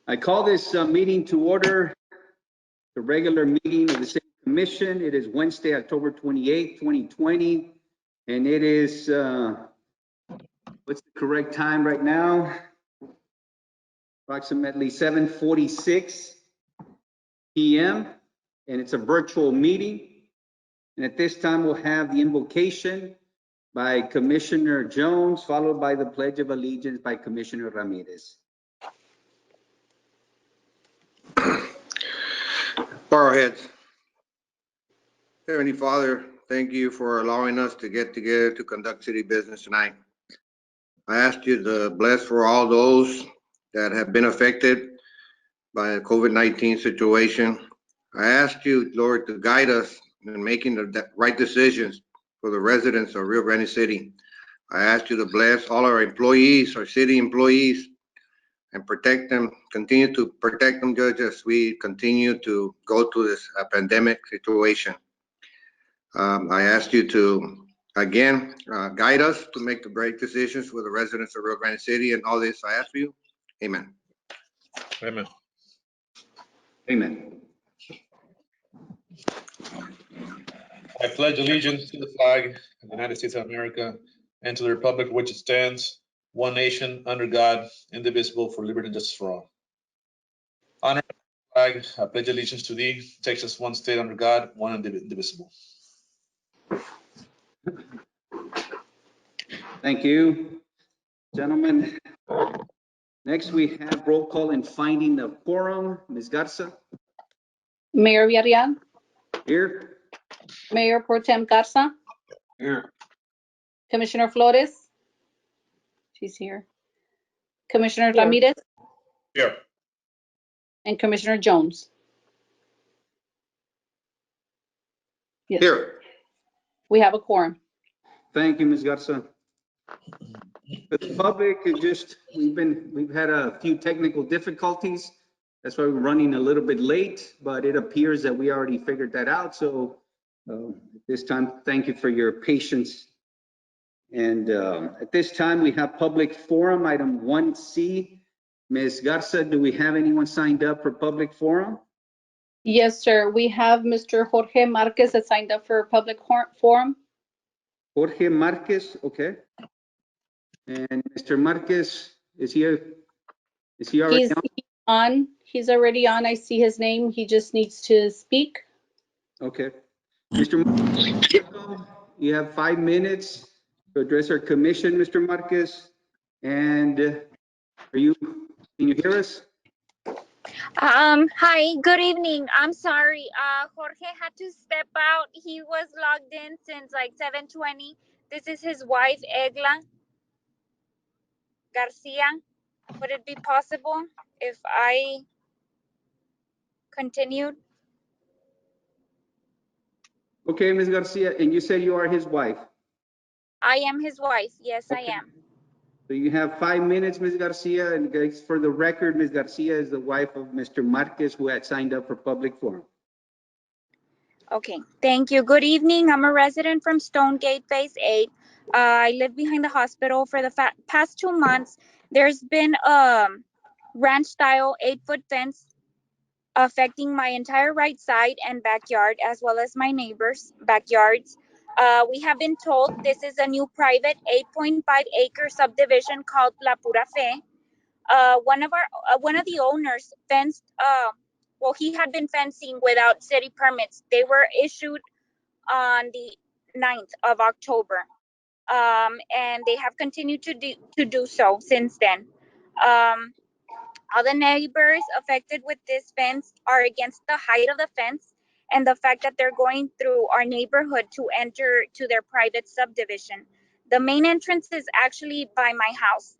I call this meeting to order, the regular meeting of the City Commission. It is Wednesday, October 28th, 2020, and it is, what's the correct time right now? Approximately 7:46 p.m., and it's a virtual meeting. And at this time, we'll have the invocation by Commissioner Jones, followed by the Pledge of Allegiance by Commissioner Ramirez. Bow our heads. Heavenly Father, thank you for allowing us to get together to conduct city business tonight. I ask you to bless for all those that have been affected by the COVID-19 situation. I ask you, Lord, to guide us in making the right decisions for the residents of Rio Grande City. I ask you to bless all our employees, our city employees, and protect them, continue to protect them, Judge, as we continue to go through this pandemic situation. I ask you to, again, guide us to make the right decisions for the residents of Rio Grande City, and all this I ask for you. Amen. Amen. Amen. I pledge allegiance to the flag of the United States of America and to the republic for which it stands, one nation, under God, indivisible, for liberty and justice for all. Honor the flag. I pledge allegiance to thee, Texas, one state under God, one indivisible. Thank you, gentlemen. Next, we have roll call and finding the quorum. Ms. Garza, Mayor Villarreal, here. Mayor Pro Tem Garza, Here. Commissioner Flores, she's here, Commissioner Ramirez, Here. and Commissioner Jones. Yes, Here. we have a quorum. Thank you, Ms. Garza. For the public, we've had a few technical difficulties. That's why we're running a little bit late, but it appears that we already figured that out. So at this time, thank you for your patience. And at this time, we have public forum, item 1C. Ms. Garza, do we have anyone signed up for public forum? Yes, sir. We have Mr. Jorge Marquez that signed up for a public forum. Jorge Marquez, okay. And Mr. Marquez, is he already He's on? on. He's already on. I see his name. He just needs to speak. Okay. Mr. Marquez, you have 5 minutes to address our commission, Mr. Marquez. And can you hear us? Hi, good evening. I'm sorry. Jorge had to step out. He was logged in since like 7:20. This is his wife, Egla Garcia. Would it be possible if I continued? Okay, Ms. Garcia, and you said you are his wife. I am his wife. Yes, I am. So you have 5 minutes, Ms. Garcia, and guys, for the record, Ms. Garcia is the wife of Mr. Marquez, who had signed up for public forum. Okay, thank you. Good evening. I'm a resident from Stonegate, Phase 8. I live behind the hospital. For the past 2 months, there's been a ranch-style 8-foot fence affecting my entire right side and backyard, as well as my neighbors' backyards. We have been told this is a new private 8.5-acre subdivision called La Pura Fe. One of the owners fenced. He had been fencing without city permits. They were issued on the 9th of October, and they have continued to do so since then. All the neighbors affected with this fence are against the height of the fence and the fact that they're going through our neighborhood to enter to their private subdivision. The main entrance is actually by my house.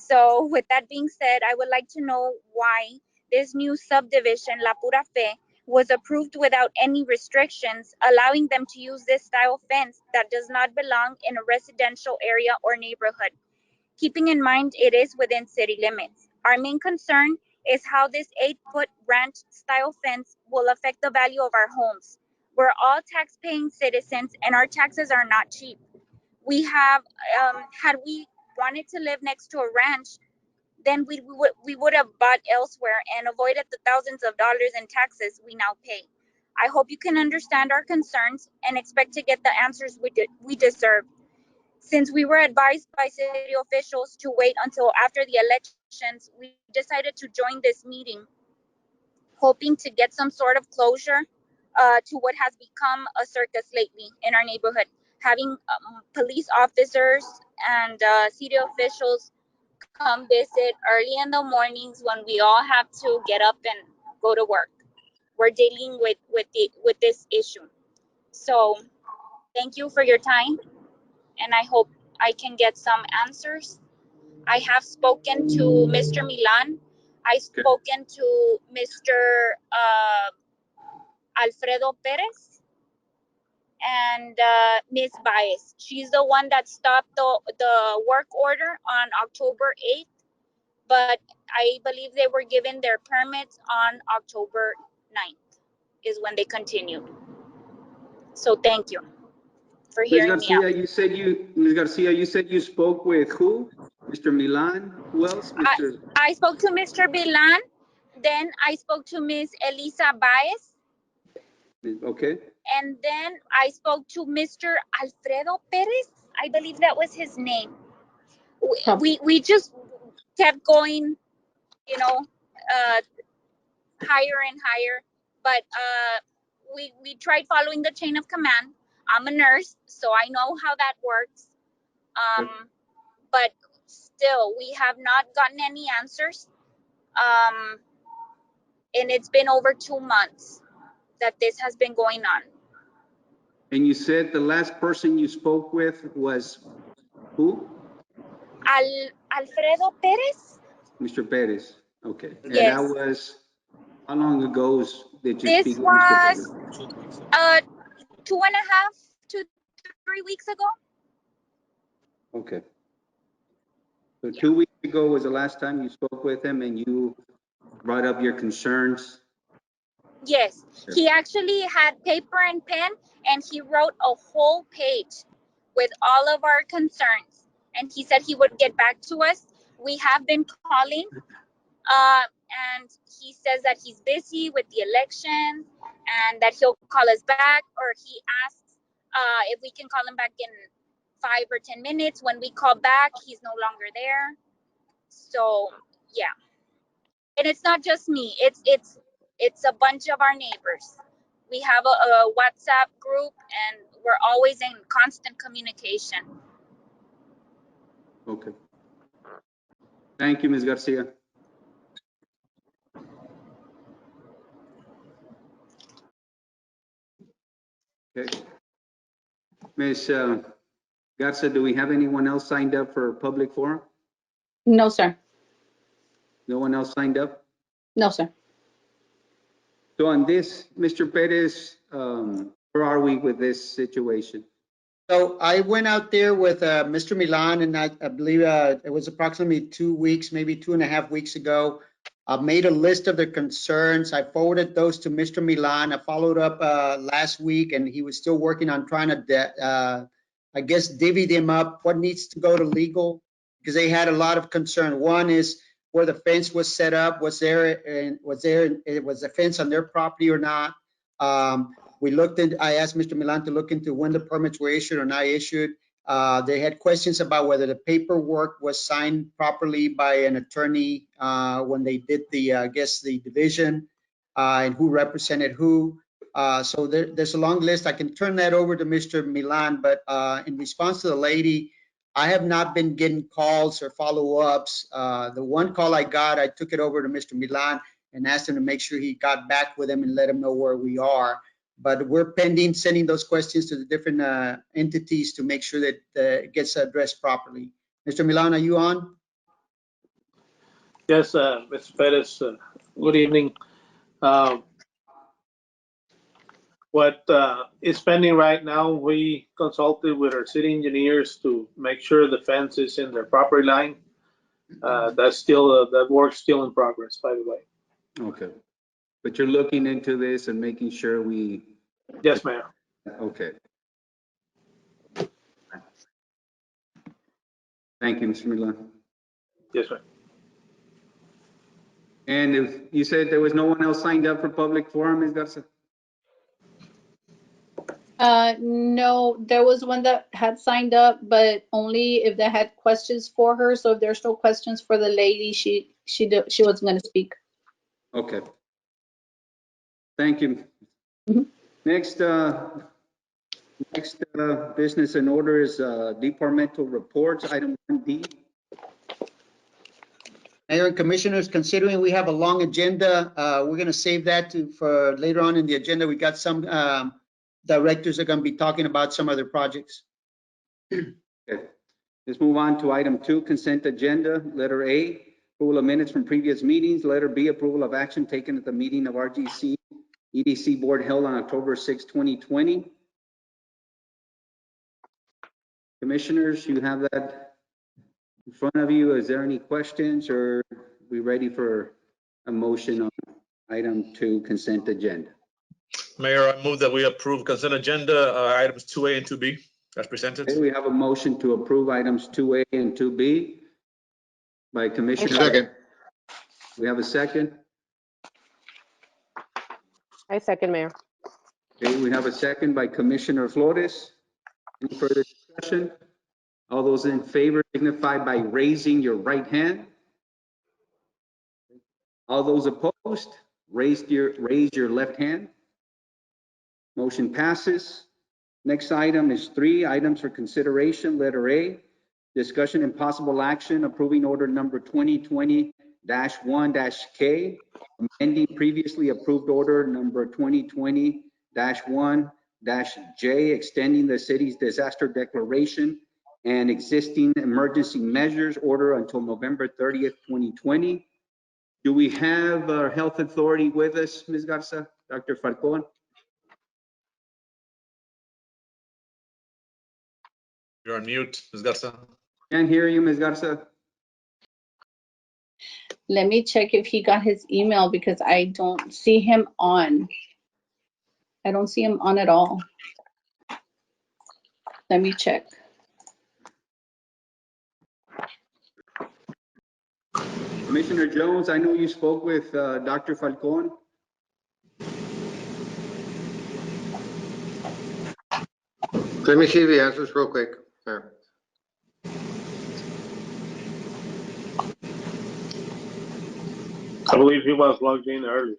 So with that being said, I would like to know why this new subdivision, La Pura Fe, was approved without any restrictions, allowing them to use this style fence that does not belong in a residential area or neighborhood. Keeping in mind it is within city limits. Our main concern is how this 8-foot ranch style fence will affect the value of our homes. We're all tax-paying citizens and our taxes are not cheap. We have, had we wanted to live next to a ranch, then we would have bought elsewhere and avoided the thousands of dollars in taxes we now pay. I hope you can understand our concerns and expect to get the answers we deserve. Since we were advised by city officials to wait until after the elections, we decided to join this meeting, hoping to get some sort of closure to what has become a circus lately in our neighborhood. Having police officers and city officials come visit early in the mornings when we all have to get up and go to work. We're dealing with this issue. So thank you for your time, and I hope I can get some answers. I have spoken to Mr. Milan. I've spoken to Mr. Alfredo Perez and Ms. Baez. She's the one that stopped the work order on October 8th, but I believe they were given their permits on October 9th is when they continued. So thank you for Ms. hearing me out. Ms. Garcia, you said you spoke with who? Mr. Milan? Who else? Mr. I spoke to Mr. Milan, then I spoke to Ms. Elisa Baez, Okay. and then I spoke to Mr. Alfredo Perez. I believe that was his name. We just kept going, you know, higher and higher, but we tried following the chain of command. I'm a nurse, so I know how that works. But still, we have not gotten any answers. And it's been over 2 months that this has been going on. And you said the last person you spoke with was who? Alfredo Perez? Mr. Perez. Okay. And Yes. that was, how long ago did you This speak with Mr. Perez? was 2.5 to 3 weeks ago. Okay. So 2 weeks ago was the last time you spoke with him and you brought up your concerns? Yes, he actually had paper and pen, and he wrote a whole page with all of our concerns. And he said he would get back to us. We have been calling, and he says that he's busy with the election and that he'll call us back, or he asks if we can call him back in 5 or 10 minutes. When we call back, he's no longer there. So yeah, and it's not just me. It's a bunch of our neighbors. We have a WhatsApp group, and we're always in constant communication. Okay. Thank you, Ms. Garcia. Okay. Ms. Garza, do we have anyone else signed up for a public forum? No, sir. No one else signed up? No, sir. So on this, Mr. Perez, where are we with this situation? So I went out there with Mr. Milan, and I believe it was approximately 2 weeks, maybe 2.5 weeks ago. I made a list of the concerns. I forwarded those to Mr. Milan. I followed up last week, and he was still working on trying to, I guess, divvy them up. What needs to go to legal? Because they had a lot of concern. One is where the fence was set up. Was there a fence on their property or not? I asked Mr. Milan to look into when the permits were issued or not issued. They had questions about whether the paperwork was signed properly by an attorney when they did I guess, the division, and who represented who. So there's a long list. I can turn that over to Mr. Milan, but in response to the lady, I have not been getting calls or follow-ups. The one call I got, I took it over to Mr. Milan and asked him to make sure he got back with him and let him know where we are. But we're pending sending those questions to the different entities to make sure that it gets addressed properly. Mr. Milan, are you on? Yes, Mr. Perez, good evening. What is pending right now, we consulted with our city engineers to make sure the fence is in their property line. That work's still in progress, by the way. Okay. But you're looking into this and making sure we. Yes, Mayor. Okay. Thank you, Mr. Milan. Yes, ma'am. And if you said there was no one else signed up for public forum, Ms. Garza? No, there was one that had signed up, but only if they had questions for her. So if there's no questions for the lady, she wasn't going to speak. Okay. Thank you. Mhm. Next, business in order is departmental reports, item 1D. Mayor and Commissioners, considering we have a long agenda, we're going to save that for later on in the agenda. We got some directors are going to be talking about some other projects. Okay. Let's move on to item 2, consent agenda. Letter A, approval of minutes from previous meetings. Letter B, approval of action taken at the meeting of RGC EDC board held on October 6, 2020. Commissioners, you have that in front of you. Is there any questions, or are we ready for a motion on item 2, consent agenda? Mayor, I move that we approve consent agenda items 2A and 2B as presented. Okay, we have a motion to approve items 2A and 2B by Commissioner. Second. We have a second. I second, Mayor. Okay, we have a second by Commissioner Flores. Any further discussion? All those in favor signify by raising your right hand. All those opposed, raise your left hand. Motion passes. Next item is 3 items for consideration. Letter A, discussion and possible action approving order number 2020-1-K, amending previously approved order number 2020-1-J, extending the city's disaster declaration and existing emergency measures order until November 30th, 2020. Do we have our health authority with us, Ms. Garza, Dr. Falcon? You're on mute, Ms. Garza. Can't hear you, Ms. Garza. Let me check if he got his email because I don't see him on. I don't see him on at all. Let me check. Commissioner Jones, I know you spoke with Dr. Falcon. Let me see the answers real quick. There. I believe he was logged in earlier.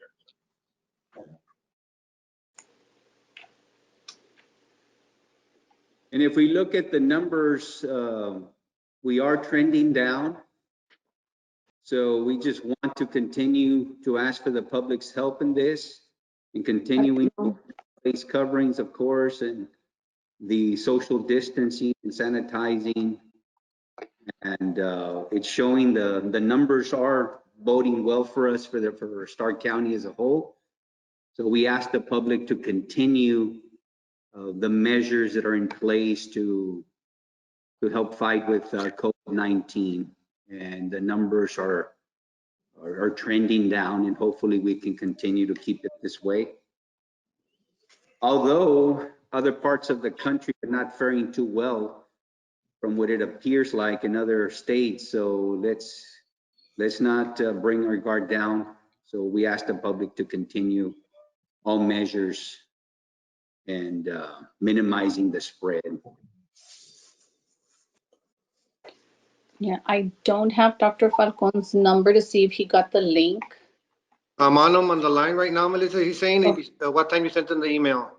And if we look at the numbers, we are trending down. So we just want to continue to ask for the public's help in this and continuing face coverings, of course, and the social distancing and sanitizing. And it's showing the numbers are boding well for us for Stark County as a whole. So we ask the public to continue the measures that are in place to help fight with COVID-19, and the numbers are trending down, and hopefully we can continue to keep it this way. Although other parts of the country are not faring too well from what it appears like in other states, so let's not bring our guard down. So we ask the public to continue all measures and minimizing the spread. Yeah, I don't have Dr. Falcon's number to see if he got the link. I'm on him on the line right now, Melissa. He's saying what time you sent him the email.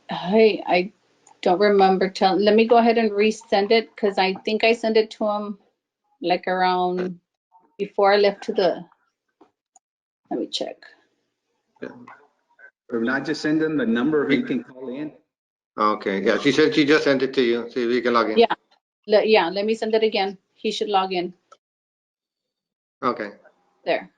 I don't remember telling. Let me go ahead and resend it because I think I sent it to him like around before I left to the. Let me check. Or not just send them the number, he can call in. Okay, yeah, she said she just sent it to you. See if you can log in. Yeah, let me send it again. He should log in Okay. there.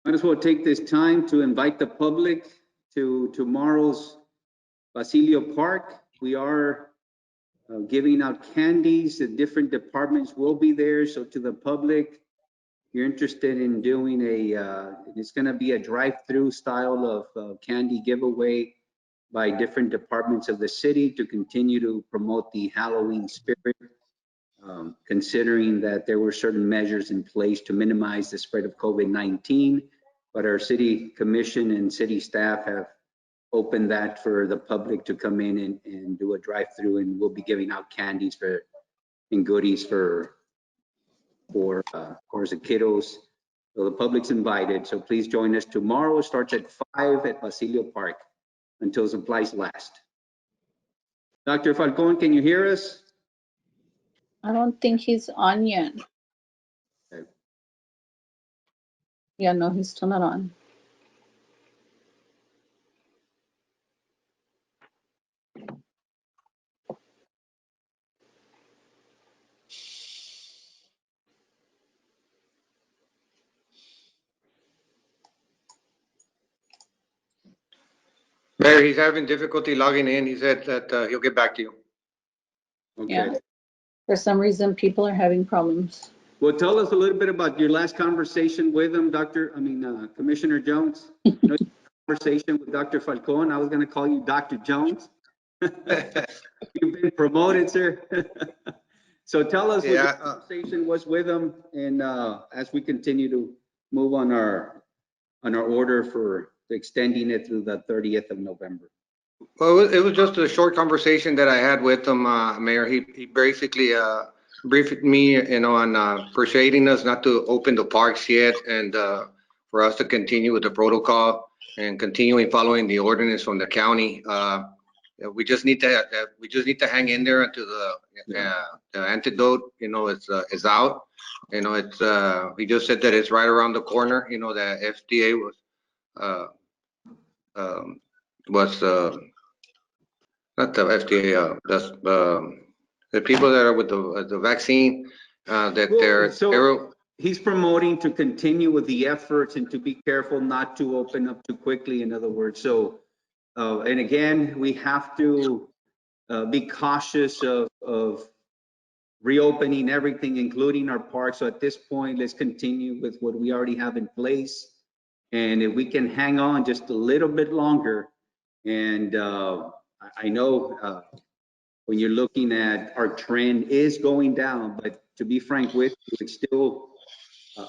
Might as well take this time to invite the public to tomorrow's Basilio Park. We are giving out candies. The different departments will be there. So to the public, if you're interested in doing it's going to be a drive-through style of candy giveaway by different departments of the city to continue to promote the Halloween spirit, considering that there were certain measures in place to minimize the spread of COVID-19. But our city commission and city staff have opened that for the public to come in and do a drive-through, and we'll be giving out candies and goodies for of course, the kiddos. So the public's invited. So please join us tomorrow. It starts at 5 at Basilio Park until supplies last. Dr. Falcon, can you hear us? I don't think he's on yet. Okay. Yeah, no, he's still not on. Mayor, he's having difficulty logging in. He said that he'll get back to you. Okay. Yeah. For some reason, people are having problems. Well, tell us a little bit about your last conversation with him, Commissioner Jones. Conversation with Dr. Falcon. I was going to call you Dr. Jones. You've been promoted, sir. So tell us what your conversation was with him, and as we continue to move on our order for extending it through the 30th of November. Well, it was just a short conversation that I had with him, Mayor. He basically briefed me, on persuading us not to open the parks yet, and for us to continue with the protocol and continuing following the ordinance from the county. We just need to hang in there until the antidote, is out. He just said that it's right around the corner. The FDA was not the FDA, that's the people that are with the vaccine, He's promoting to continue with the efforts and to be careful not to open up too quickly, in other words. So, and again, we have to be cautious of reopening everything, including our parks. So at this point, let's continue with what we already have in place. And if we can hang on just a little bit longer, and I know when you're looking at our trend is going down, but to be frank with you, it's still,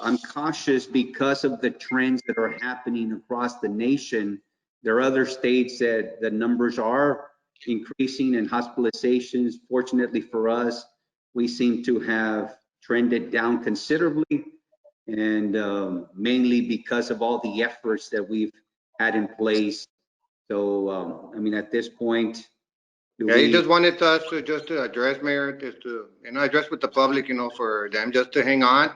I'm cautious because of the trends that are happening across the nation. There are other states that the numbers are increasing in hospitalizations. Fortunately for us, we seem to have trended down considerably, and mainly because of all the efforts that we've had in place. So, at this point, he just wanted us to address, Mayor, just to, address with the public, for them just to hang on.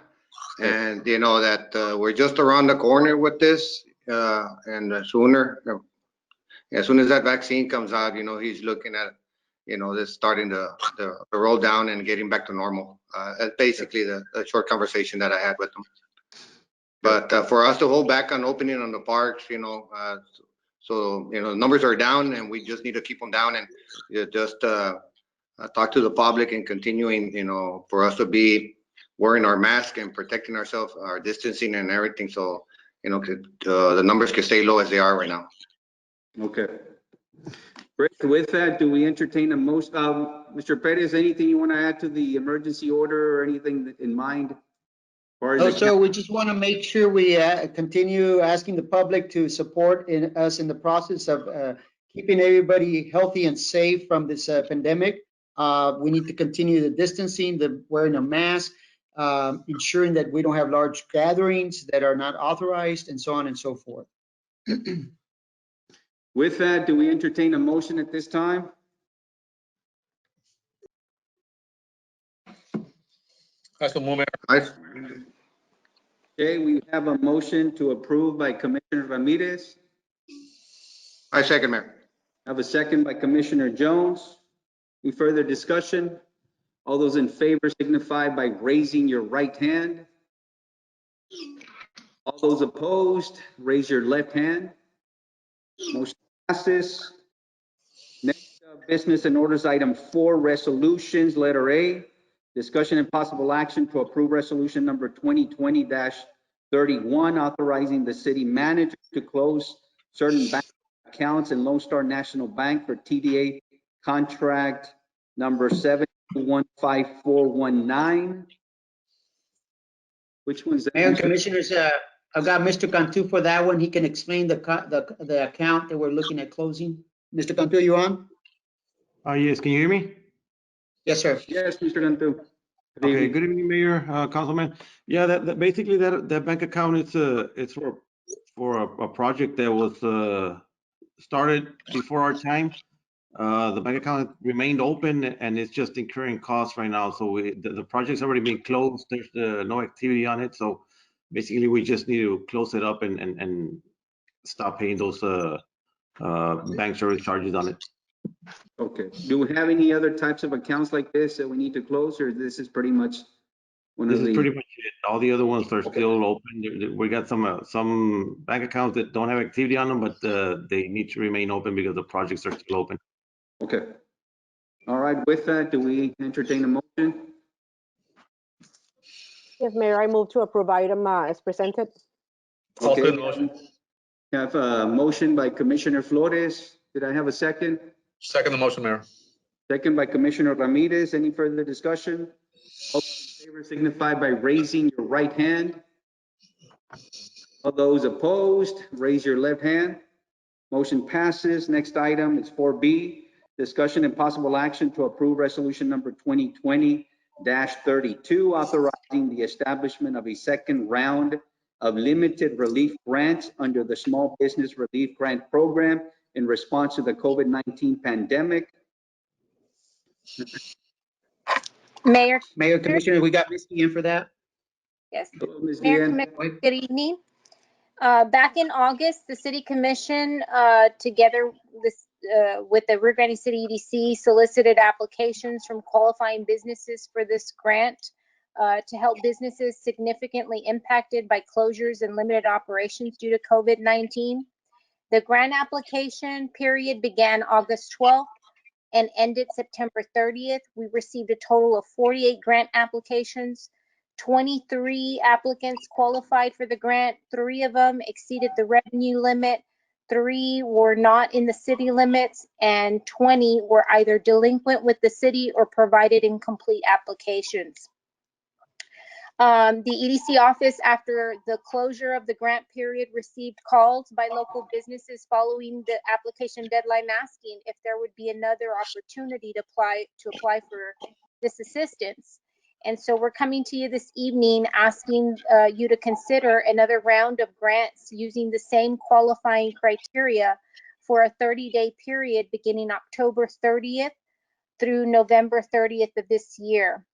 And, that we're just around the corner with this. And as soon as that vaccine comes out, he's looking at, this starting to roll down and getting back to normal. That's basically the short conversation that I had with him. But for us to hold back on opening on the parks, so, numbers are down and we just need to keep them down and just talk to the public and continuing, for us to be wearing our mask and protecting ourselves, our distancing and everything. So, the numbers can stay low as they are right now. Okay. Great. With that, do we entertain a most, Mr. Perez, anything you want to add to the emergency order or anything in mind? So we just want to make sure we continue asking the public to support us in the process of keeping everybody healthy and safe from this pandemic. We need to continue the distancing, the wearing a mask, ensuring that we don't have large gatherings that are not authorized, and so on and so forth. With that, do we entertain a motion at this time? That's the moment. Okay, we have a motion to approve by Commissioner Ramirez. I second, Mayor. I have a second by Commissioner Jones. Any further discussion? All those in favor signify by raising your right hand. All those opposed, raise your left hand. Motion passes. Next, business and orders item 4, resolutions, letter A. Discussion and possible action to approve resolution number 2020-31, authorizing the city manager to close certain bank accounts in Lone Star National Bank for TDA contract number 7215419. Which one's that? Mayor and Mr. Commissioners, I've got Mr. Cantu for that one. He can explain the account that we're looking at closing. Mr. Cantu, you on? Yes, can you hear me? Yes, sir. Yes, Mr. Gantu. Okay, good evening, Mayor, Councilman. Yeah, that basically that bank account it's for a project that was started before our time. The bank account remained open and it's just incurring costs right now. So the project's already been closed. There's no activity on it. So basically, we just need to close it up and stop paying those bank service charges on it. Okay. Do we have any other types of accounts like this that we need to close, or this is pretty much one This of is the? pretty much it. All the other ones are Okay. still open. We got some bank accounts that don't have activity on them, but they need to remain open because the projects are still open. Okay. All right. With that, do we entertain a motion? Yes, Mayor, I move to approve item as presented. I'll Okay. second the motion. Have a motion by Commissioner Flores. Did I have a second? Second the motion, Mayor. Second by Commissioner Ramirez. Any further discussion? All those in favor signify by raising your right hand. All those opposed, raise your left hand. Motion passes. Next item is 4B, discussion and possible action to approve resolution number 2020-32, authorizing the establishment of a second round of limited relief grants under the Small Business Relief Grant Program in response to the COVID-19 pandemic. Mayor, Mayor, Commissioner, we got Ms. in for that. yes. Hello, Ms. Mayor, Guillen. Commissioner, good evening. Back in August, the City Commission, together with the Rio Grande City EDC, solicited applications from qualifying businesses for this grant to help businesses significantly impacted by closures and limited operations due to COVID-19. The grant application period began August 12th and ended September 30th. We received a total of 48 grant applications. 23 applicants qualified for the grant. 3 of them exceeded the revenue limit. 3 were not in the city limits, and 20 were either delinquent with the city or provided incomplete applications. The EDC office, after the closure of the grant period, received calls by local businesses following the application deadline asking if there would be another opportunity to apply for this assistance. And so we're coming to you this evening asking you to consider another round of grants using the same qualifying criteria for a 30-day period beginning October 30th through November 30th of this year.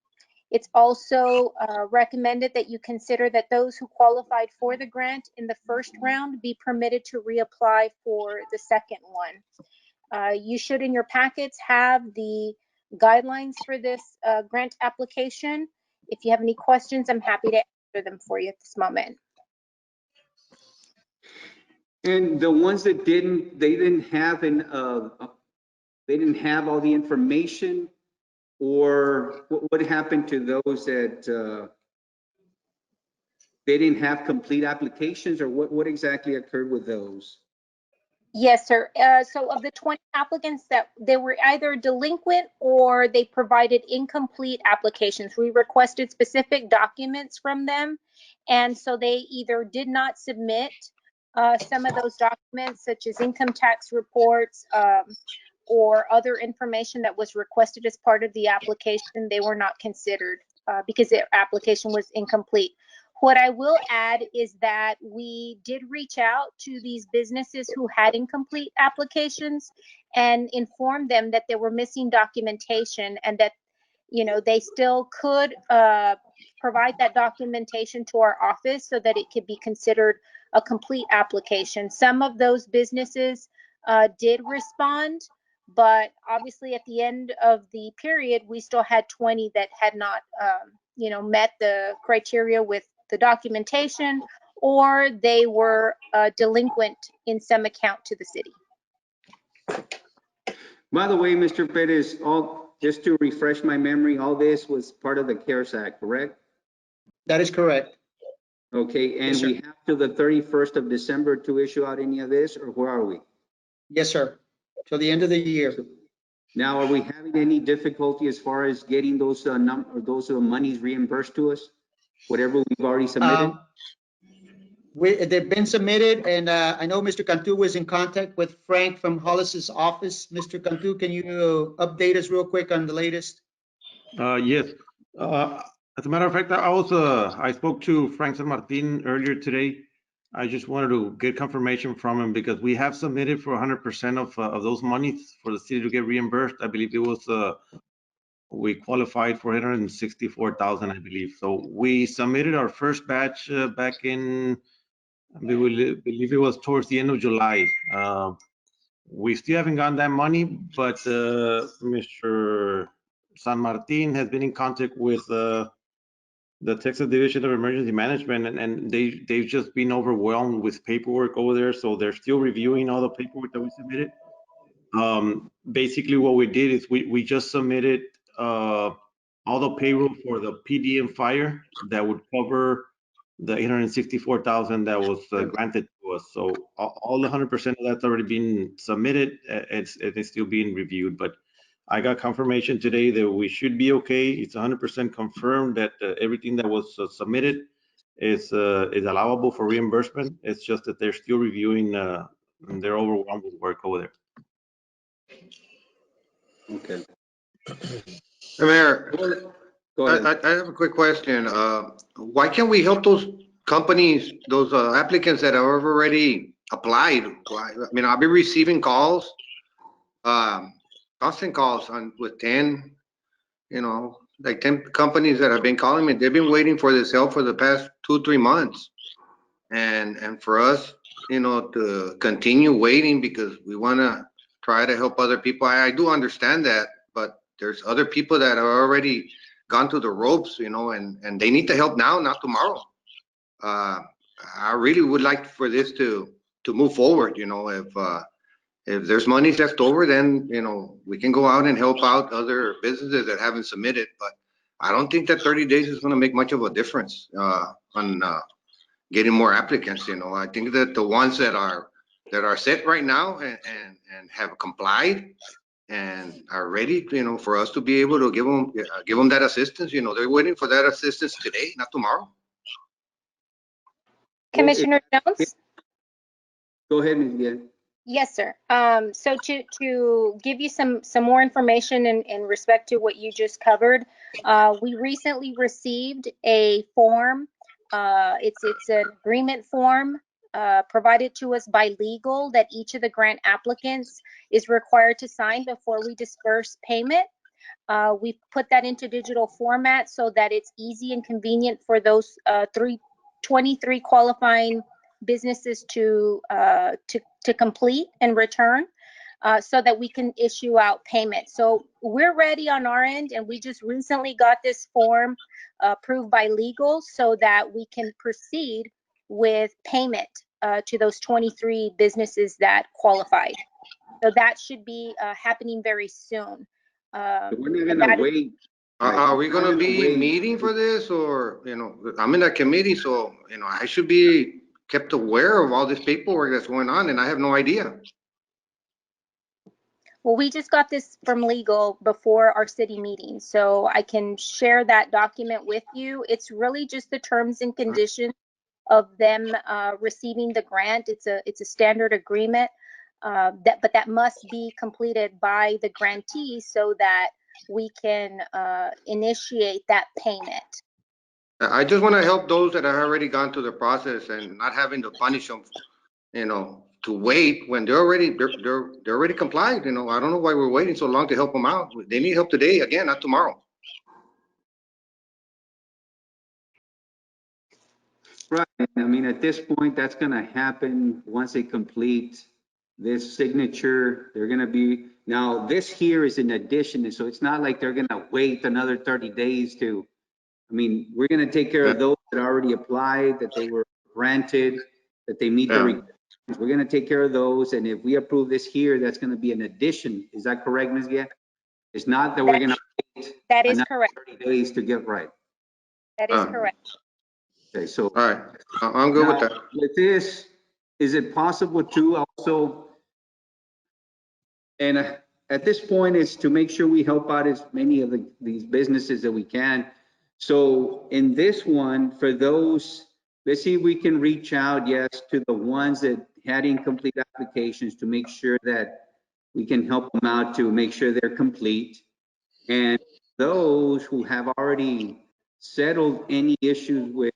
It's also recommended that you consider that those who qualified for the grant in the first round be permitted to reapply for the second one. You should in your packets have the guidelines for this grant application. If you have any questions, I'm happy to answer them for you at this moment. And the ones that didn't, they didn't have all the information, or what happened to those that they didn't have complete applications, or what exactly occurred with those? Yes, sir. So of the 20 applicants, that they were either delinquent or they provided incomplete applications. We requested specific documents from them, and so they either did not submit some of those documents, such as income tax reports or other information that was requested as part of the application. They were not considered because their application was incomplete. What I will add is that we did reach out to these businesses who had incomplete applications and informed them that they were missing documentation and that, you know, they still could provide that documentation to our office so that it could be considered a complete application. Some of those businesses did respond, but obviously at the end of the period, we still had 20 that had not, met the criteria with the documentation, or they were delinquent in some account to the city. By the way, Mr. Perez, just to refresh my memory, all this was part of the CARES Act, correct? That is correct. Okay, and Yes, sir. we have till the 31st of December to issue out any of this, or where are we? Yes, sir. Till the end of the year. Now, are we having any difficulty as far as getting those monies reimbursed to us? Whatever we've already submitted? They've been submitted, and I know Mr. Cantu was in contact with Frank from Hollis's office. Mr. Cantu, can you update us real quick on the latest? Yes. As a matter of fact, I spoke to Frank San Martin earlier today. I just wanted to get confirmation from him because we have submitted for 100% of those monies for the city to get reimbursed. I believe it was we qualified for 164,000, I believe. So we submitted our first batch back in, I believe it was towards the end of July. We still haven't gotten that money, but Mr. San Martin has been in contact with the Texas Division of Emergency Management, and they've just been overwhelmed with paperwork over there. So they're still reviewing all the paperwork that we submitted. Basically, what we did is we just submitted all the payroll for the PD and fire that would cover the 864,000 that was granted to us. So all the 100% of that's already been submitted. It's still being reviewed, but I got confirmation today that we should be okay. It's 100% confirmed that everything that was submitted is allowable for reimbursement. It's just that they're still reviewing and they're overwhelmed with work over there. Okay. Hey, Mayor, Go ahead. I have a quick question. Why can't we help those companies, those applicants that have already applied? I mean, I've been receiving calls, constant calls with 10, like 10 companies that have been calling me. They've been waiting for this help for the past 2-3 months. And for us, to continue waiting because we want to try to help other people. I do understand that, but there's other people that are already gone through the ropes, and they need the help now, not tomorrow. I really would like for this to move forward. If there's money left over, then we can go out and help out other businesses that haven't submitted. But I don't think that 30 days is going to make much of a difference on getting more applicants. I think that the ones that are set right now and have complied and are ready, for us to be able to give them that assistance. They're waiting for that assistance today, not tomorrow. Commissioner Jones? Go ahead, Ms. Guillen. Yes, sir. So to give you some more information in respect to what you just covered, we recently received a form. It's an agreement form provided to us by legal that each of the grant applicants is required to sign before we disperse payment. We put that into digital format so that it's easy and convenient for those 23 qualifying businesses to complete and return, so that we can issue out payment. So we're ready on our end, and we just recently got this form approved by legal so that we can proceed with payment to those 23 businesses that qualified. So that should be happening very soon. We're not gonna wait. Are we going to be meeting for this, or, I'm in that committee, so, I should be kept aware of all this paperwork that's going on, and I have no idea. Well, we just got this from legal before our city meeting, so I can share that document with you. It's really just the terms and conditions of them receiving the grant. It's a standard agreement, but that must be completed by the grantee so that we can initiate that payment. I just want to help those that have already gone through the process and not having to punish them, to wait when they're already complied. I don't know why we're waiting so long to help them out. They need help today, again, not tomorrow. Right. I mean, at this point, that's going to happen once they complete this signature. They're going to be, Now, this here is in addition, so it's not like they're gonna wait another 30 days to, I mean, we're gonna take care of those that already applied, that they were granted, that they meet the Yeah. requirements. We're gonna take care of those, and if we approve this here, that's gonna be an addition. Is that correct, Ms. Guia? It's not that we're gonna wait That is another correct. 30 days to get right. That is correct. Okay, so. All right, I'm good with Now, that. with this, is it possible to also, and at this point, it's to make sure we help out as many of these businesses that we can. So in this one, for those, let's see if we can reach out, yes, to the ones that had incomplete applications to make sure that we can help them out to make sure they're complete. And those who have already settled any issues with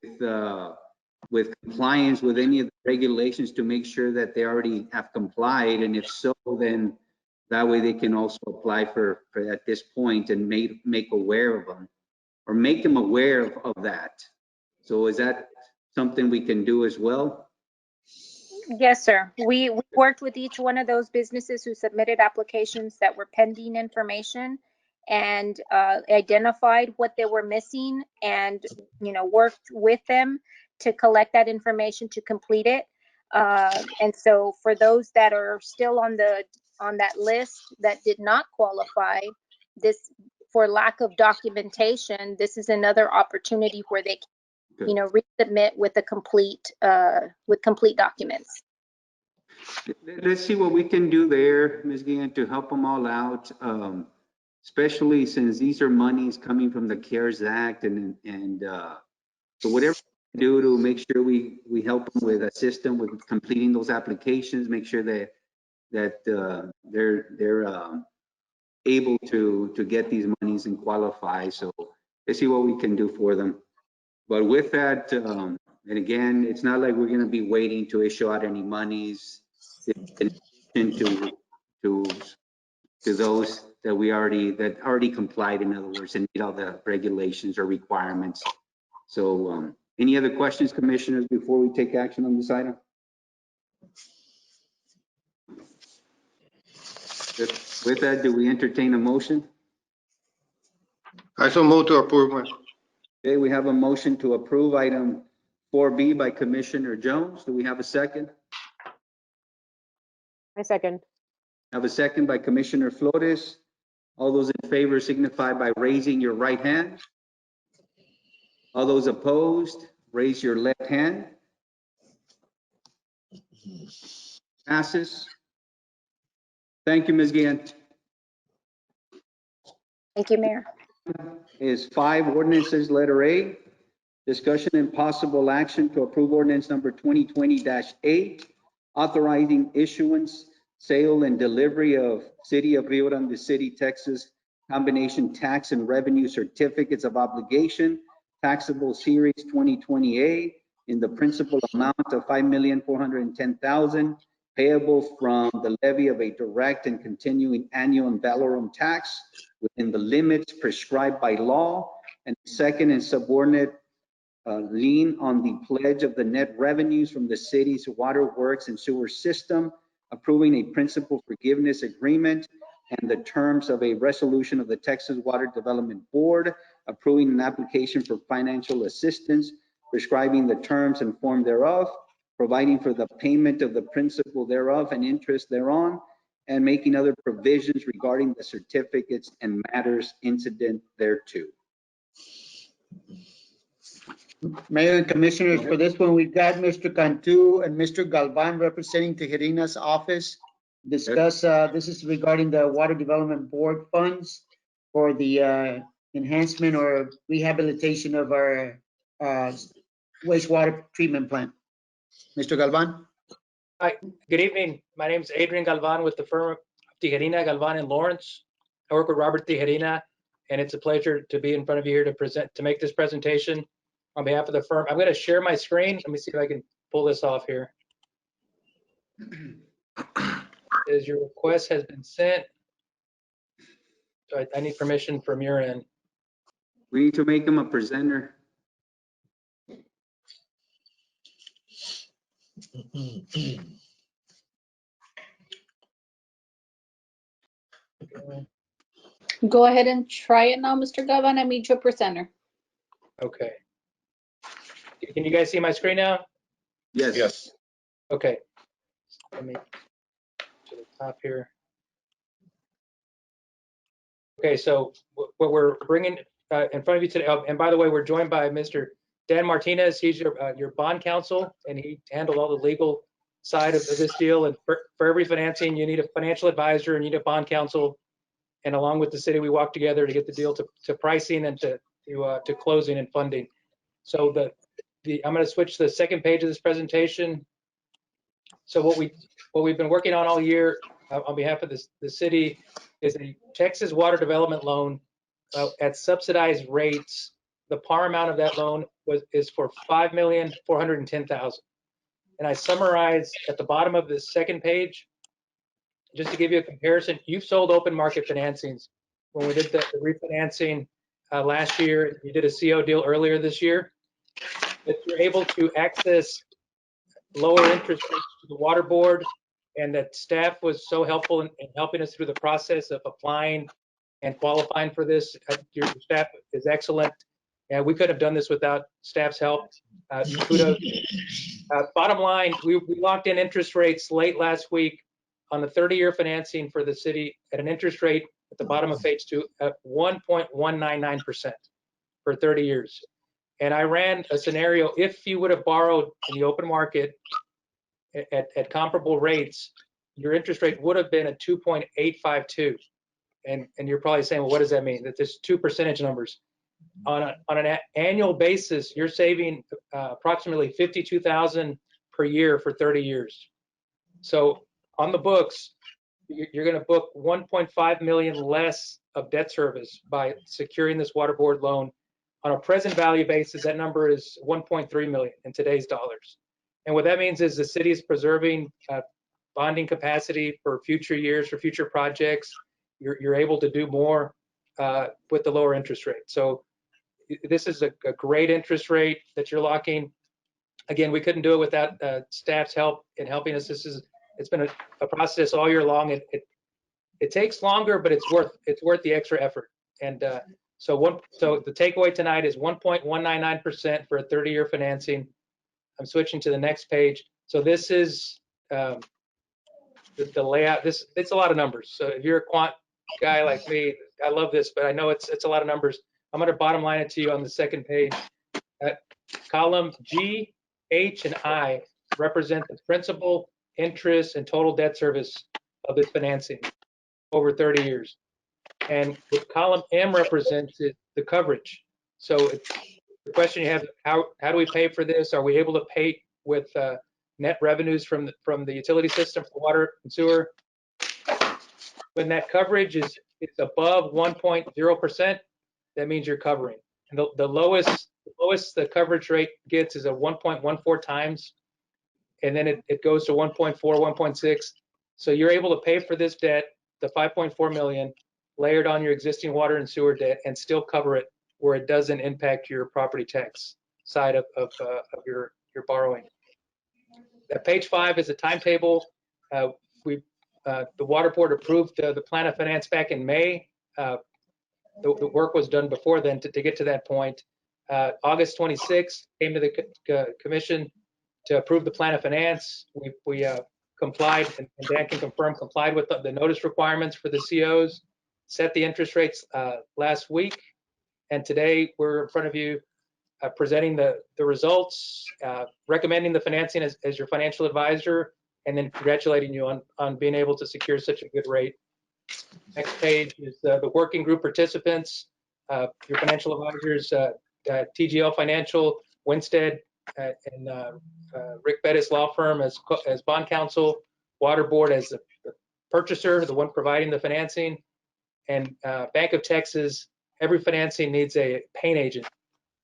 compliance with any of the regulations to make sure that they already have complied. And if so, then that way they can also apply for at this point and make aware of them or make them aware of that. So is that something we can do as well? Yes, sir. We worked with each one of those businesses who submitted applications that were pending information and identified what they were missing and, worked with them to collect that information to complete it. And so for those that are still on that list that did not qualify, this for lack of documentation, this is another opportunity where they can resubmit with complete documents. Let's see what we can do there, Ms. Guillen, to help them all out. Especially since these are monies coming from the CARES Act and so whatever we can do to make sure we help them with assist them with completing those applications, make sure that they're able to get these monies and qualify. So let's see what we can do for them. But with that, and again, it's not like we're going to be waiting to issue out any monies in addition to those that already complied, in other words, and meet all the regulations or requirements. So any other questions, commissioners, before we take action on this item? With that, do we entertain a motion? I so move to approve. Okay, we have a motion to approve item 4B by Commissioner Jones. Do we have a second? I second. Have a second by Commissioner Flores. All those in favor signify by raising your right hand. All those opposed, raise your left hand. Passes. Thank you, Ms. Guillen. Thank you, Mayor. Is 5 ordinances, letter A, discussion and possible action to approve ordinance number 2020-8, authorizing issuance, sale, and delivery of City of Rio Grande City, Texas, combination tax and revenue certificates of obligation, taxable series 2020A, in the principal amount of $5,410,000, payable from the levy of a direct and continuing annual and valorum tax within the limits prescribed by law, and second and subordinate lien on the pledge of the net revenues from the city's water works and sewer system, approving a principal forgiveness agreement and the terms of a resolution of the Texas Water Development Board, approving an application for financial assistance, prescribing the terms and form thereof, providing for the payment of the principal thereof and interest thereon, and making other provisions regarding the certificates and matters incident thereto. Mayor and Commissioners, for this one, we've got Mr. Cantu and Mr. Galvan representing Tijerina's office. Discuss, this is regarding the Water Development Board funds for the enhancement or rehabilitation of our wastewater treatment plant. Mr. Galvan? Hi, good evening. My name is Adrian Galvan with the firm of Tijerina, Galvan and Lawrence. I work with Robert Tijerina, and it's a pleasure to be in front of you here to make this presentation on behalf of the firm. I'm going to share my screen. Let me see if I can pull this off here. As your request has been sent, so I need permission from your end. We need to make him a presenter. Go ahead and try it now, Mr. Galvan. I made you a presenter. Okay. Can you guys see my screen now? Yes. Yes. Okay. Let me to the top here. Okay, so what we're bringing in front of you today, and by the way, we're joined by Mr. Dan Martinez. He's your bond counsel, and he handled all the legal side of this deal. And for every financing, you need a financial advisor and you need a bond counsel. And along with the city, we walk together to get the deal to pricing and to closing and funding. So I'm going to switch to the second page of this presentation. So what we've been working on all year on behalf of the city is a Texas water development loan at subsidized rates. The par amount of that loan is for $5,410,000. And I summarize at the bottom of this second page, just to give you a comparison. You've sold open market financings. When we did the refinancing last year, you did a CO deal earlier this year. But you're able to access lower interest rates to the water board, and that staff was so helpful in helping us through the process of applying and qualifying for this. Your staff is excellent, and we couldn't have done this without staff's help. Kudos. Bottom line, we locked in interest rates late last week on the 30-year financing for the city at an interest rate at the bottom of page 2 at 1.199% for 30 years. And I ran a scenario, if you would have borrowed in the open market at comparable rates, your interest rate would have been at 2.852. And you're probably saying, well, what does that mean? That there's two percentage numbers. On an annual basis, you're saving approximately $52,000 per year for 30 years. So on the books, you're going to book $1.5 million less of debt service by securing this water board loan. On a present value basis, that number is $1.3 million in today's dollars. And what that means is the city is preserving bonding capacity for future years, for future projects. You're able to do more with the lower interest rate. So this is a great interest rate that you're locking. Again, we couldn't do it without staff's help in helping us. It's been a process all year long. It takes longer, but it's worth the extra effort. And so the takeaway tonight is 1.199% for a 30-year financing. I'm switching to the next page. So this is the layout. It's a lot of numbers. So if you're a quant guy like me, I love this, but I know it's a lot of numbers. I'm going to bottom line it to you on the second page. Column G, H, and I represent the principal, interest, and total debt service of this financing over 30 years. And what column M represents is the coverage. So the question you have, how do we pay for this? Are we able to pay with net revenues from the utility system for water and sewer? When that coverage is above 1.0%, that means you're covering. And the lowest the coverage rate gets is a 1.14 times, and then it goes to 1.4, 1.6. So you're able to pay for this debt, the 5.4 million, layered on your existing water and sewer debt, and still cover it where it doesn't impact your property tax side of your borrowing. Page 5 is a timetable. The water board approved the plan of finance back in May. The work was done before then to get to that point. August 26th came to the commission to approve the plan of finance. We complied, and Dan can confirm, complied with the notice requirements for the COs, set the interest rates last week, and today we're in front of you presenting the results, recommending the financing as your financial advisor, and then congratulating you on being able to secure such a good rate. Next page is the working group participants, your financial advisors, TGL Financial, Winstead, and Rick Bettis Law Firm as bond counsel, Water Board as the purchaser, the one providing the financing, and Bank of Texas. Every financing needs a paying agent.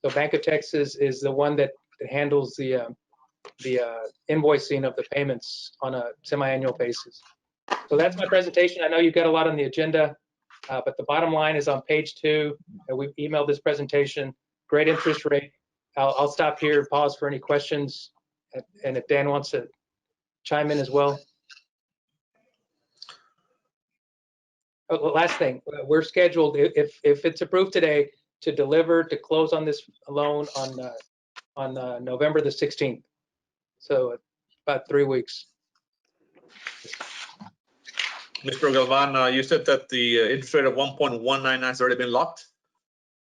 So Bank of Texas is the one that handles the invoicing of the payments on a semi-annual basis. So that's my presentation. I know you've got a lot on the agenda, but the bottom line is on page 2. We've emailed this presentation. Great interest rate. I'll stop here and pause for any questions, and if Dan wants to chime in as well. Last thing, we're scheduled, if it's approved today, to deliver, to close on this loan on November the 16th. So about 3 weeks. Mr. Galvan, you said that the interest rate of 1.199 has already been locked?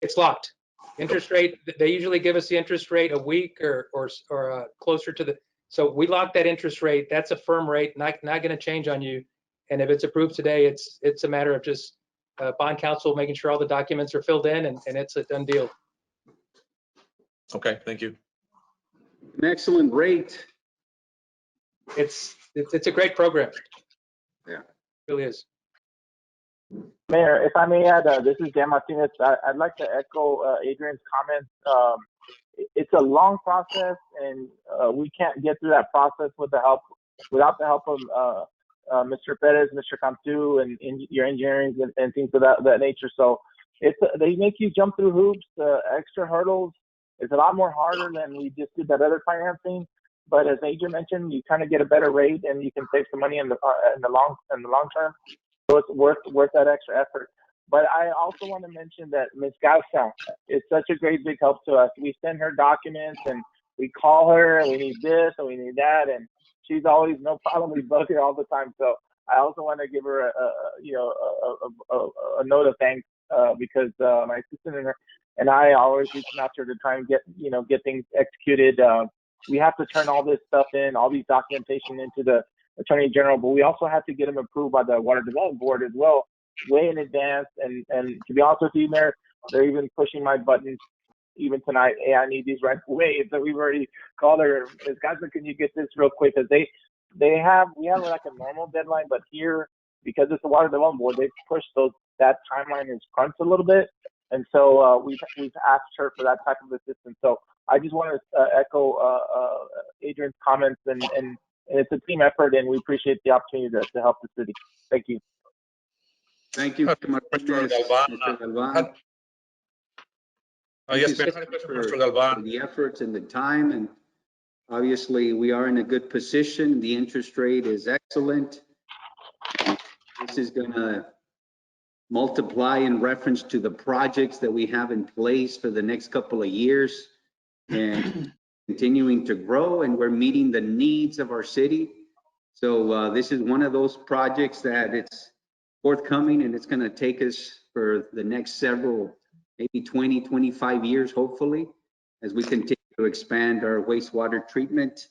It's locked. Interest rate, they usually give us the interest rate a week or closer to the, so we locked that interest rate. That's a firm rate, not going to change on you. And if it's approved today, it's a matter of just bond counsel making sure all the documents are filled in, and it's a done deal. Okay, thank you. An excellent rate. It's a great program. Yeah. It really is. Mayor, if I may add, this is Dan Martinez. I'd like to echo Adrian's comments. It's a long process, and we can't get through that process without the help of Mr. Perez, Mr. Cantu, and your engineering and things of that nature. So they make you jump through hoops, extra hurdles. It's a lot more harder than we just did that other financing. But as Adrian mentioned, you kind of get a better rate, and you can save some money in the long term. So it's worth that extra effort. But I also want to mention that Ms. Garza is such a great big help to us. We send her documents and we call her and we need this and we need that, and she's always no problem. We bug her all the time. So I also want to give her a note of thanks because my assistant and I always reaching out to her to try and get things executed. We have to turn all this stuff in, all these documentation into the Attorney General, but we also have to get them approved by the Water Development Board as well, way in advance. And to be honest with you, Mayor, they're even pushing my buttons even tonight. Hey, I need these right away. So we've already called her. Ms. Gaza, can you get this real quick? Because we have like a normal deadline, but here, because it's the Water Development Board, they've pushed that timeline is crunched a little bit. And so we've asked her for that type of assistance. So I just want to echo Adrian's comments, and it's a team effort, and we appreciate the opportunity to help the city. Thank you. Thank you, Mr. Martinez. Mr. Galvan. Yes, Mayor, I had a question for Mr. Galvan. For the efforts and the time, and obviously we are in a good position. The interest rate is excellent. This is going to multiply in reference to the projects that we have in place for the next couple of years, and continuing to grow, and we're meeting the needs of our city. So this is one of those projects that it's forthcoming, and it's going to take us for the next several, maybe 20, 25 years, hopefully, as we continue to expand our wastewater treatment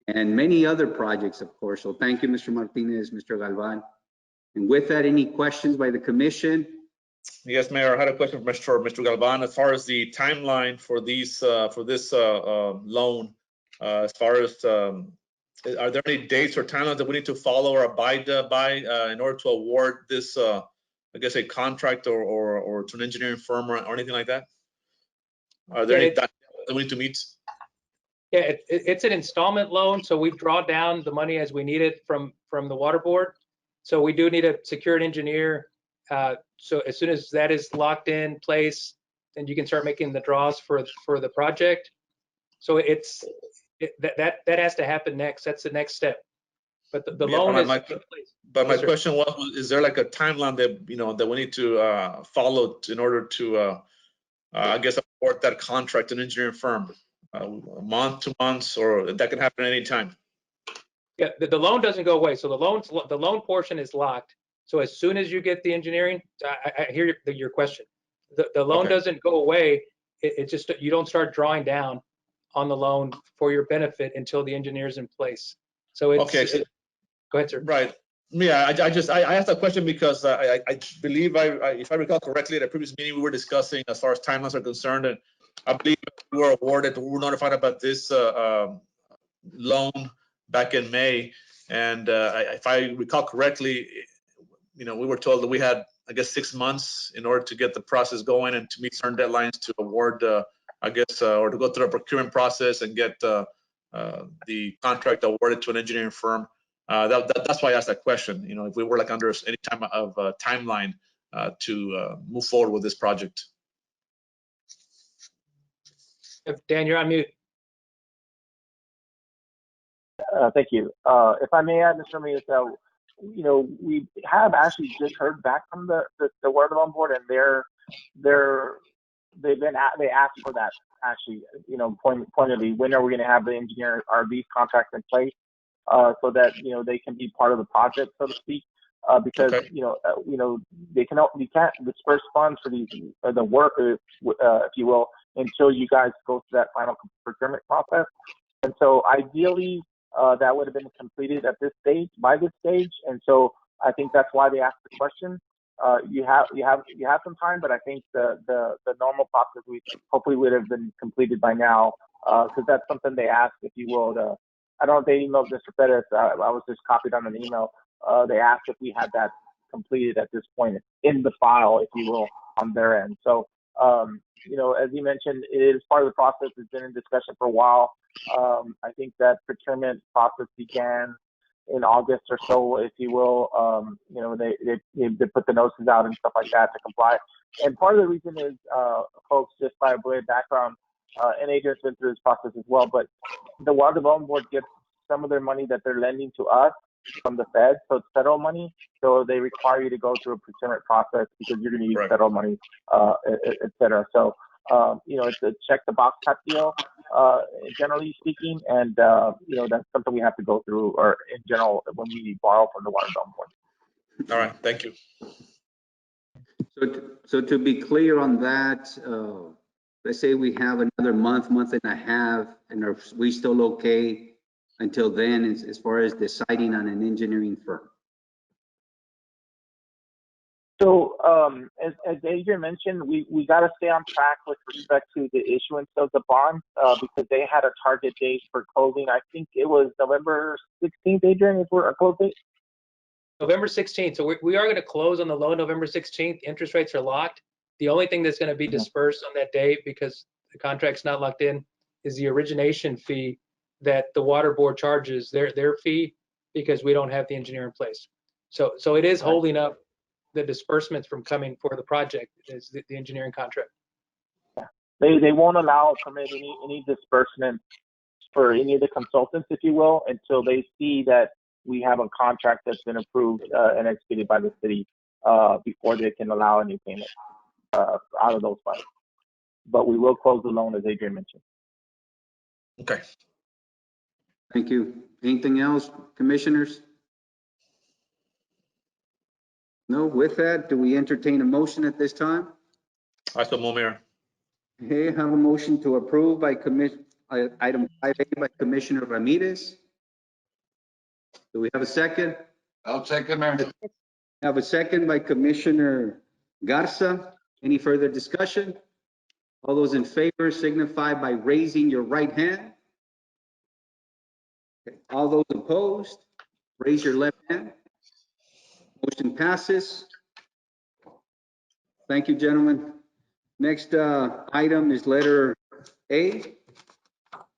and many other projects, of course. So thank you, Mr. Martinez, Mr. Galvan. And with that, any questions by the commission? Yes, Mayor, I had a question for Mr. Galvan. As far as the timeline for this loan, as far as are there any dates or timelines that we need to follow or abide by in order to award this, I guess, a contract or to an engineering firm or anything like that? Are there any that we need to meet? Yeah, it's an installment loan, so we draw down the money as we need it from the water board. So we do need a secured engineer. So as soon as that is locked in place, then you can start making the draws for the project. So that has to happen next. That's the next step. But the loan is in place. But my question was, is there like a timeline that that we need to follow in order to I guess award that contract to an engineering firm? Month, 2 months, or that can happen at any time? Yeah, the loan doesn't go away. So the loan portion is locked. So as soon as you get the engineering, I hear your question. The loan doesn't go away. It just, you don't start drawing down on the loan for your benefit until the engineer's in place. So it's go ahead, sir. Right. Yeah, I asked that question because I believe if I recall correctly, at a previous meeting we were discussing as far as timelines are concerned, and I believe we were notified about this loan back in May, and if I recall correctly, we were told that we had, I guess, 6 months in order to get the process going and to meet certain deadlines to award, I guess, or to go through a procurement process and get the contract awarded to an engineering firm. That's why I asked that question. If we were like under any time of timeline to move forward with this project. Dan, you're on mute. Thank you. If I may add, Mr. Ramirez, we have actually just heard back from the Water Development Board, and they asked for that actually, pointedly, when are we going to have the engineer or these contracts in place, so that they can be part of the project, so to speak, because Okay. we can't disperse funds for the work, if you will, until you guys go through that final procurement process. And so ideally, that would have been completed by this stage. And so I think that's why they asked the question. You have some time, but I think the normal process hopefully would have been completed by now, because that's something they asked, if you will. I don't know if they emailed Mr. Pettis. I was just copied on an email. They asked if we had that completed at this point in the file, if you will, on their end. So, as you mentioned, it is part of the process. It's been in discussion for a while. I think that procurement process began in August or so, if you will. They put the notices out and stuff like that to comply. And part of the reason is, folks, just by way of background, and Adrian's been through this process as well, but the Water Development Board gets some of their money that they're lending to us from the Fed, so it's federal money. So they require you to go through a procurement process because you're going to use federal money, et cetera. So, it's a check the box type deal, generally speaking, and that's something we have to go through, or in general, when we borrow from the Water Development Board. All right, thank you. So to be clear on that, let's say we have another month and a half, and are we still okay until then, as far as deciding on an engineering firm? So, as Adrian mentioned, we got to stay on track with respect to the issuance of the bond, because they had a target date for closing. I think it was November 16th, Adrian, is our close date? November 16th. So we are going to close on the loan November 16th. Interest rates are locked. The only thing that's going to be dispersed on that date, because the contract's not locked in, is the origination fee that the water board charges, their fee, because we don't have the engineer in place. So it is holding up the disbursements from coming for the project, is the engineering contract. Yeah. They won't allow or permit any disbursement for any of the consultants, if you will, until they see that we have a contract that's been approved and executed by the city, before they can allow any payment out of those funds. But we will close the loan, as Adrian mentioned. Okay. Thank you. Anything else, commissioners? No, with that, do we entertain a motion at this time? I so move, Mayor. Okay, have a motion to approve by item 5A by Commissioner Ramirez. Do we have a second? I'll second, Mayor. Have a second by Commissioner Garza. Any further discussion? All those in favor signify by raising your right hand. Okay. All those opposed, raise your left hand. Motion passes. Thank you, gentlemen. Next item is letter A,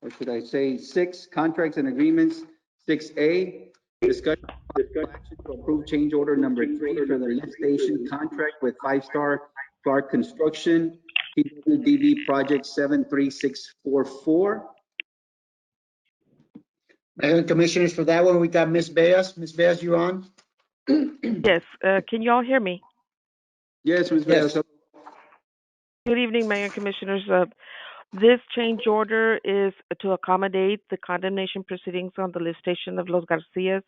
or should I say 6, contracts and agreements. 6A, discussion action to approve change order number 3 for the lift station contract with 5-Star Clark Construction, PWDB project 73644. Mayor and Commissioners, for that one, we got Ms. Beas. Ms. Beas, you on? Yes, can you all hear me? Yes, Ms. Yes. Beas. Good evening, Mayor and Commissioners. This change order is to accommodate the condemnation proceedings on the lift station of Los Garcias.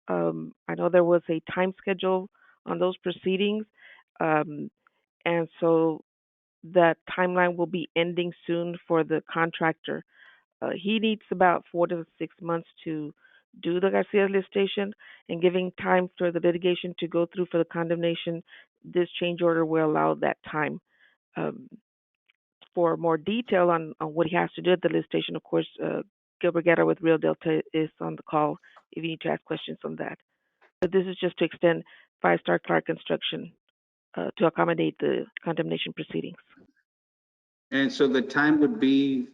I know there was a time schedule on those proceedings, and so that timeline will be ending soon for the contractor. He needs about 4 to 6 months to do the Garcia lift station, and giving time for the litigation to go through for the condemnation. This change order will allow that time. For more detail on what he has to do at the lift station, of course, Gilbert Guerra with Rio Delta is on the call if you need to ask questions on that. But this is just to extend 5-Star Clark Construction to accommodate the condemnation proceedings. And so the time would be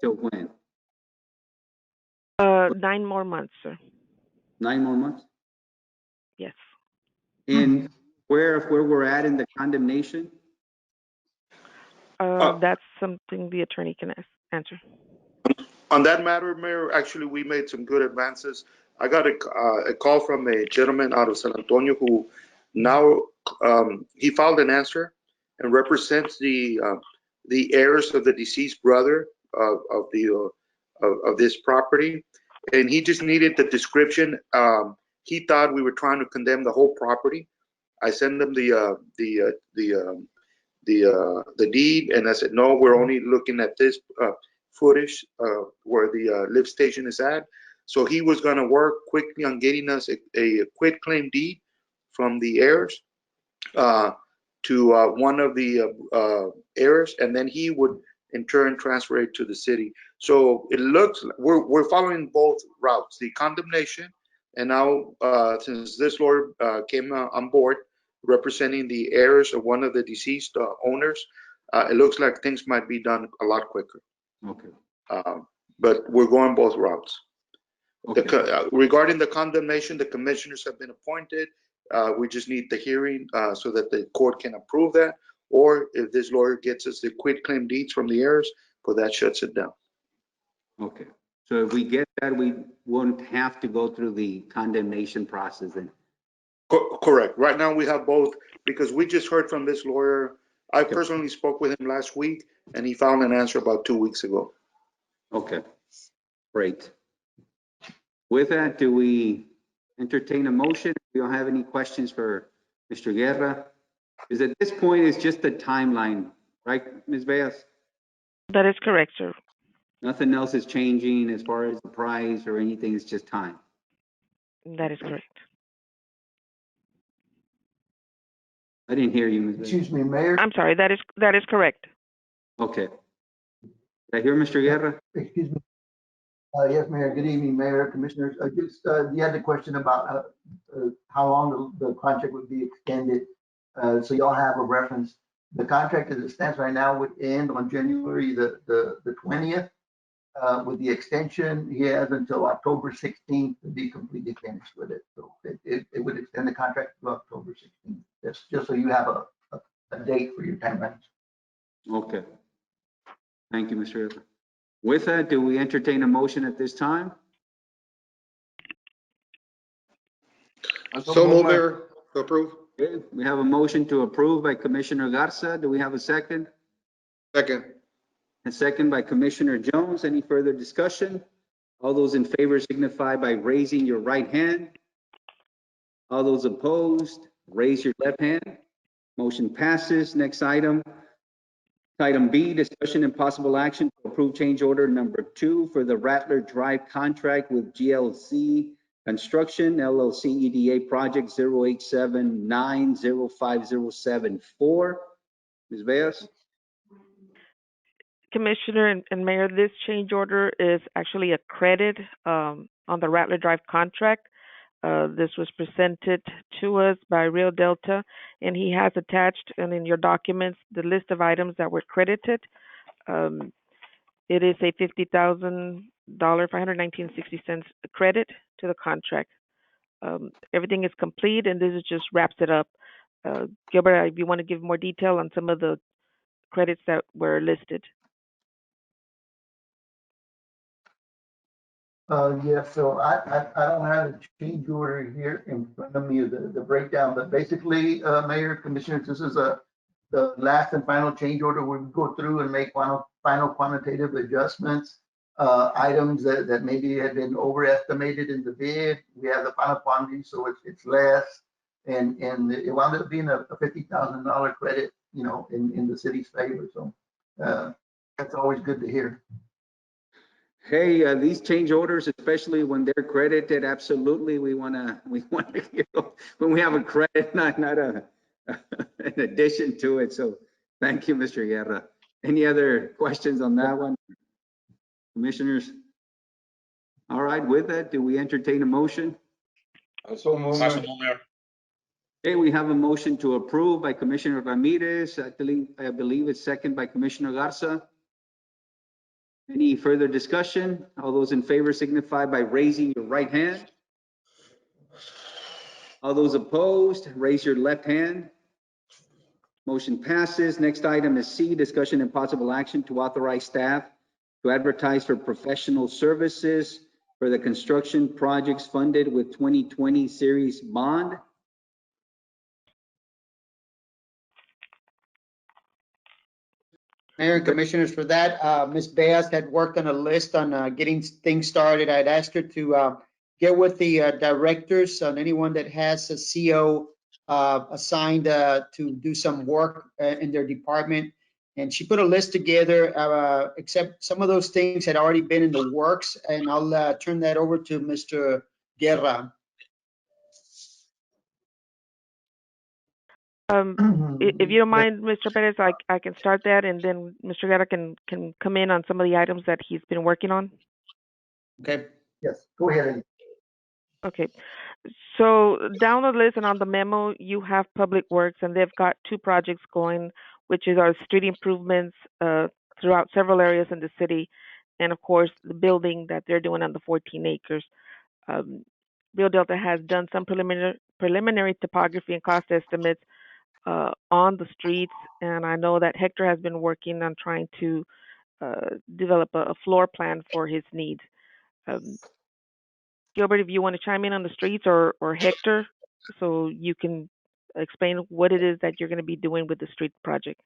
till when? 9 more months, sir. 9 more months? Yes. And where we're at in the condemnation? That's something the attorney can answer. On that matter, Mayor, actually, we made some good advances. I got a call from a gentleman out of San Antonio who now he filed an answer and represents the heirs of the deceased brother of this property, and he just needed the description. He thought we were trying to condemn the whole property. I sent him the deed, and I said, no, we're only looking at this footage where the lift station is at. So he was going to work quickly on getting us a quit claim deed from the heirs to one of the heirs, and then he would in turn transfer it to the city. So it looks we're following both routes, the condemnation, and now since this lawyer came on board representing the heirs of one of the deceased owners, it looks like things might be done a lot quicker. Okay. But we're going both routes. Okay. Regarding the condemnation, the commissioners have been appointed. We just need the hearing so that the court can approve that. Or if this lawyer gets us the quit claim deeds from the heirs, well, that shuts it down. Okay. So if we get that, we won't have to go through the condemnation process then. Correct. Right now we have both because we just heard from this lawyer. I personally spoke with him last week and he found an answer about 2 weeks ago. Okay. Great. With that, do we entertain a motion? We don't have any questions for Mr. Guerra. Because at this point, it's just a timeline, right, Ms. Beas? That is correct, sir. Nothing else is changing as far as the price or anything. It's just time. That is correct. I didn't hear you, Ms. Beas. Excuse me, Mayor. I'm sorry. That is correct. Okay. Did I hear Mr. Guerra? Excuse me. Yes, Mayor. Good evening, Mayor, Commissioners. Just you had the question about how long the contract would be extended. So y'all have a reference. The contract as it stands right now would end on January the 20th. With the extension, he has until October 16th to be completely finished with it. So it would extend the contract to October 16th. That's just so you have a date for your timelines. Okay. Thank you, Mr. Guerra. With that, do we entertain a motion at this time? So move, Mayor, to approve. Okay. We have a motion to approve by Commissioner Garza. Do we have a second? Second. A second by Commissioner Jones. Any further discussion? All those in favor signify by raising your right hand. All those opposed, raise your left hand. Motion passes. Next item. Item B, discussion and possible action to approve change order number 2 for the Rattler Drive contract with GLC Construction, LLC EDA project 0879050774. Ms. Beas? Commissioner and Mayor, this change order is actually a credit on the Rattler Drive contract. This was presented to us by Rio Delta, and he has attached, and in your documents, the list of items that were credited. It is a $50,000, $519.60 credit to the contract. Everything is complete, and this is just wraps it up. Gilbert, if you want to give more detail on some of the credits that were listed. Yeah, so I don't have the change order here in front of me, the breakdown, but basically, Mayor, Commissioners, this is the last and final change order. We go through and make final quantitative adjustments, items that maybe had been overestimated in the bid. We have the final quantity, so it's less, and it wound up being a $50,000 credit, you know, in the city's favor. So that's always good to hear. Hey, these change orders, especially when they're credited, absolutely, we want to, you know, when we have a credit, not an addition to it. So thank you, Mr. Guerra. Any other questions on that one? Commissioners? All right, with that, do we entertain a motion? So move, Mayor. Okay, we have a motion to approve by Commissioner Ramirez. I believe it's second by Commissioner Garza. Any further discussion? All those in favor signify by raising your right hand. All those opposed, raise your left hand. Motion passes. Next item is C, discussion and possible action to authorize staff to advertise for professional services for the construction projects funded with 2020 series bond. Mayor and Commissioners, for that, Ms. Beas had worked on a list on getting things started. I'd asked her to get with the directors on anyone that has a CO assigned to do some work in their department. And she put a list together, except some of those things had already been in the works. And I'll turn that over to Mr. Guerra. If you don't mind, Mr. Perez, I can start that, and then Mr. Guerra can come in on some of the items that he's been working on. Okay. Yes, go ahead. Okay. So down the list and on the memo, you have Public Works, and they've got two projects going, which is our street improvements throughout several areas in the city, and of course the building that they're doing on the 14 acres. Rio Delta has done some preliminary topography and cost estimates on the streets, and I know that Hector has been working on trying to develop a floor plan for his needs. Gilbert, if you want to chime in on the streets, or Hector, so you can explain what it is that you're going to be doing with the street project.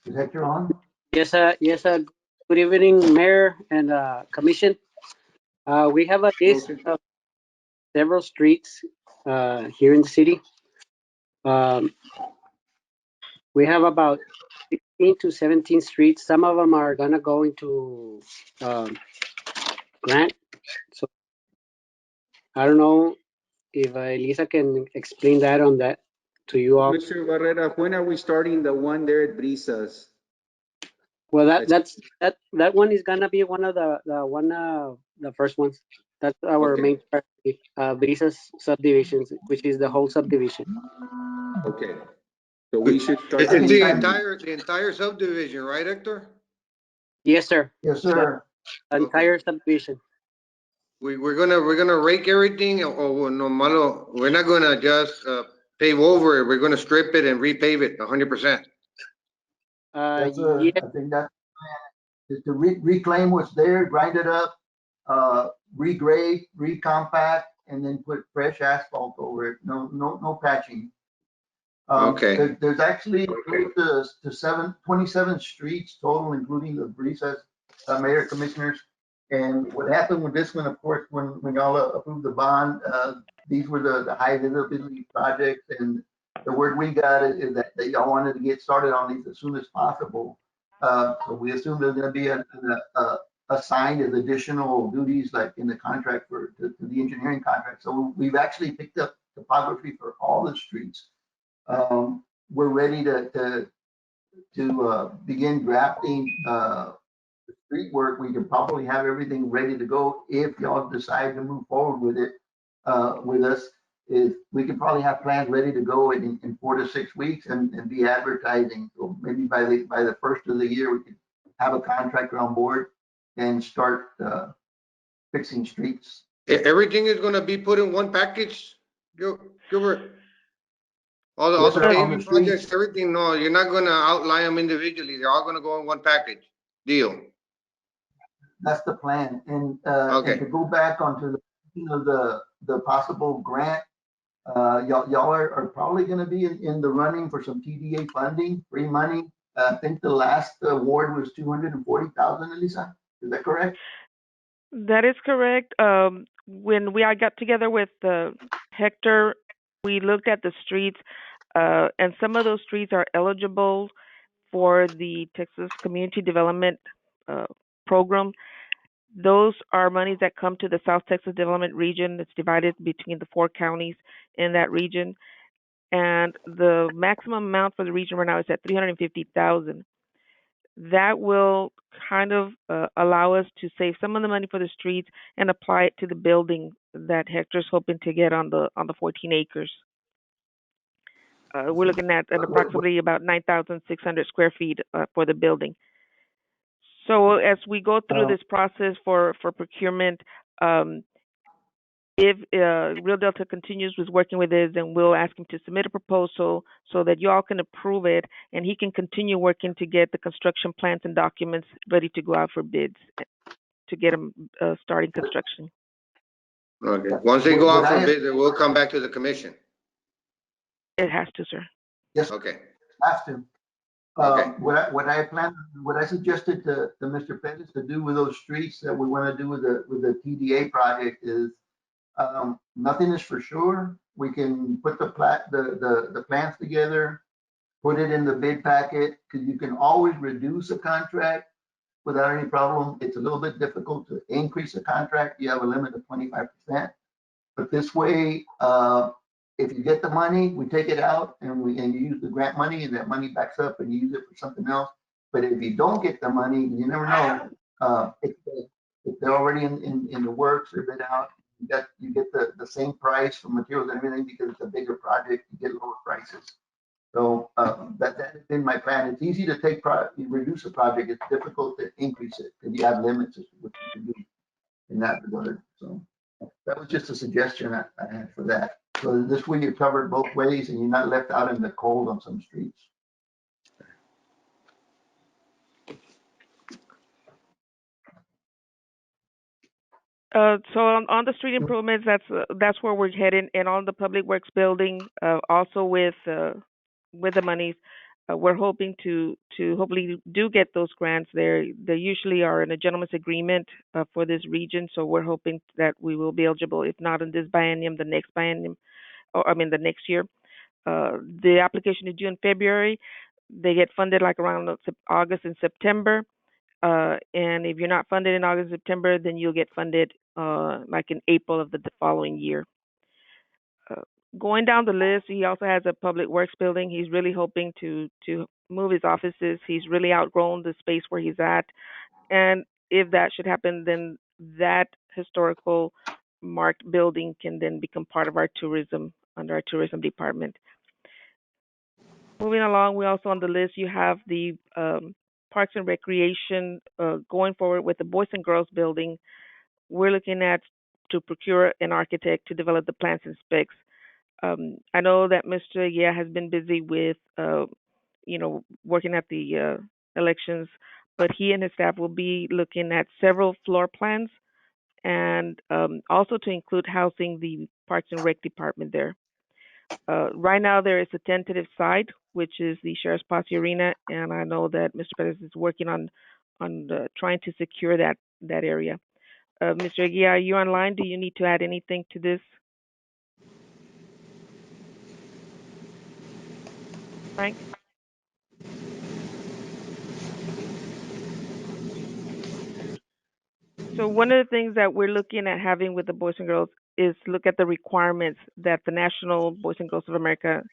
Is Hector on? Yes, good evening, Mayor and Commission. We have a list of several streets here in the city. We have about 16 to 17 streets. Some of them are gonna go into grant. So I don't know if Elisa can explain that on that to you all. Mr. Barrera, when are we starting the one there at Brisas? Well, that one is gonna be one of the first ones. That's our main priority, Brisas subdivisions, which is the whole subdivision. Okay, so we should start. It's the entire subdivision, right, Hector? Yes, sir. Yes, sir. Entire subdivision. We're gonna rake everything, or no malo. We're not gonna just pave over it. We're gonna strip it and repave it 100%. That's I think that is to reclaim what's there, grind it up, regrade, recompact, and then put fresh asphalt over it. No patching. Okay. There's actually close to 27 streets total, including the Brisas, Mayor, Commissioners. And what happened with this one, of course, when y'all approved the bond, these were the high visibility projects, and the word we got is that y'all wanted to get started on these as soon as possible. So we assume there's going to be assigned as additional duties, like in the contract to the engineering contract. So we've actually picked up topography for all the streets. We're ready to begin drafting street work. We can probably have everything ready to go if y'all decide to move forward with it with us. Is we can probably have plans ready to go in 4 to 6 weeks and be advertising. So maybe by the first of the year, we could have a contractor on board and start fixing streets. Everything is gonna be put in one package, Gilbert? All Yes, the sir, paving projects, everything, no, you're not gonna outline them individually. They're all gonna go in one package deal. That's the plan. And Okay. and to go back onto the possible grant, y'all are probably going to be in the running for some TDA funding, free money. I think the last award was 240,000, Elisa. Is that correct? That is correct. When I got together with Hector, we looked at the streets, and some of those streets are eligible for the Texas Community Development Program. Those are monies that come to the South Texas Development Region. It's divided between the 4 counties in that region, and the maximum amount for the region right now is at 350,000. That will kind of allow us to save some of the money for the streets and apply it to the building that Hector's hoping to get on the 14 acres. We're looking at approximately about 9,600 square feet for the building. So as we go through this process for procurement, if Rio Delta continues with working with this, then we'll ask him to submit a proposal so that you all can approve it, and he can continue working to get the construction plans and documents ready to go out for bids to get them starting construction. Okay, once they go out for bid, we'll come back to the commission. It has to, sir. Yes, Okay, have to. okay. What I suggested to Mr. Pettis to do with those streets that we want to do with the TDA project is, nothing is for sure. We can put the plans together, put it in the bid packet, because you can always reduce a contract without any problem. It's a little bit difficult to increase a contract. You have a limit of 25%. But this way, if you get the money, we take it out and you use the grant money, and that money backs up and you use it for something else. But if you don't get the money, you never know. If they're already in the works, they're bid out, you get the same price for materials and everything, because it's a bigger project, you get lower prices. So that has been my plan. It's easy to reduce a project. It's difficult to increase it because you have limits as to what you can do in that regard. So that was just a suggestion I had for that. So this way you're covered both ways and you're not left out in the cold on some streets. So on the street improvements, that's where we're heading, and on the public works building, also with the monies, we're hoping to hopefully do get those grants. They usually are in a gentleman's agreement for this region, so we're hoping that we will be eligible, if not in this biennium, the next biennium, or I mean the next year. The application is due in February. They get funded like around August and September. And if you're not funded in August, September, then you'll get funded like in April of the following year. Going down the list, he also has a public works building. He's really hoping to move his offices. He's really outgrown the space where he's at. And if that should happen, then that historical marked building can then become part of our tourism, under our tourism department. Moving along, we also on the list, you have the Parks and Recreation going forward with the Boys and Girls Building. We're looking at to procure an architect to develop the plans and specs. I know that Mr. has been busy with, working at the elections, but he and his staff will be looking at several floor plans and also to include housing the Parks and Rec department there. Right now, there is a tentative site, which is the Sheriff's Posse Arena, and I know that Mr. Perez is working on trying to secure that area. Mr. Aguirre, are you online? Do you need to add anything to this? Frank? So one of the things that we're looking at having with the Boys and Girls is look at the requirements that the National Boys and Girls of America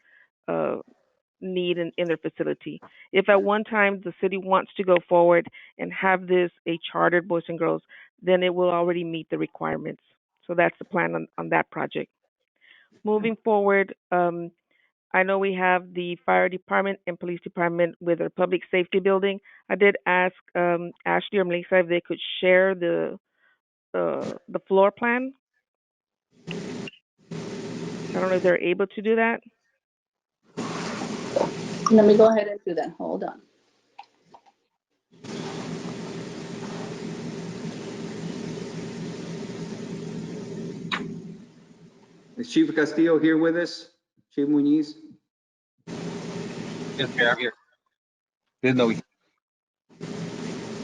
need in their facility. If at one time the city wants to go forward and have this a chartered Boys and Girls, then it will already meet the requirements. So that's the plan on that project. Moving forward, I know we have the fire department and police department with their public safety building. I did ask Ashley or Melissa if they could share the floor plan. I don't know if they're able to do that. Let me go ahead and do that. Hold on. Is Chief Castillo here with us? Chief Muñiz? Yes, Mayor, I'm here. Didn't know.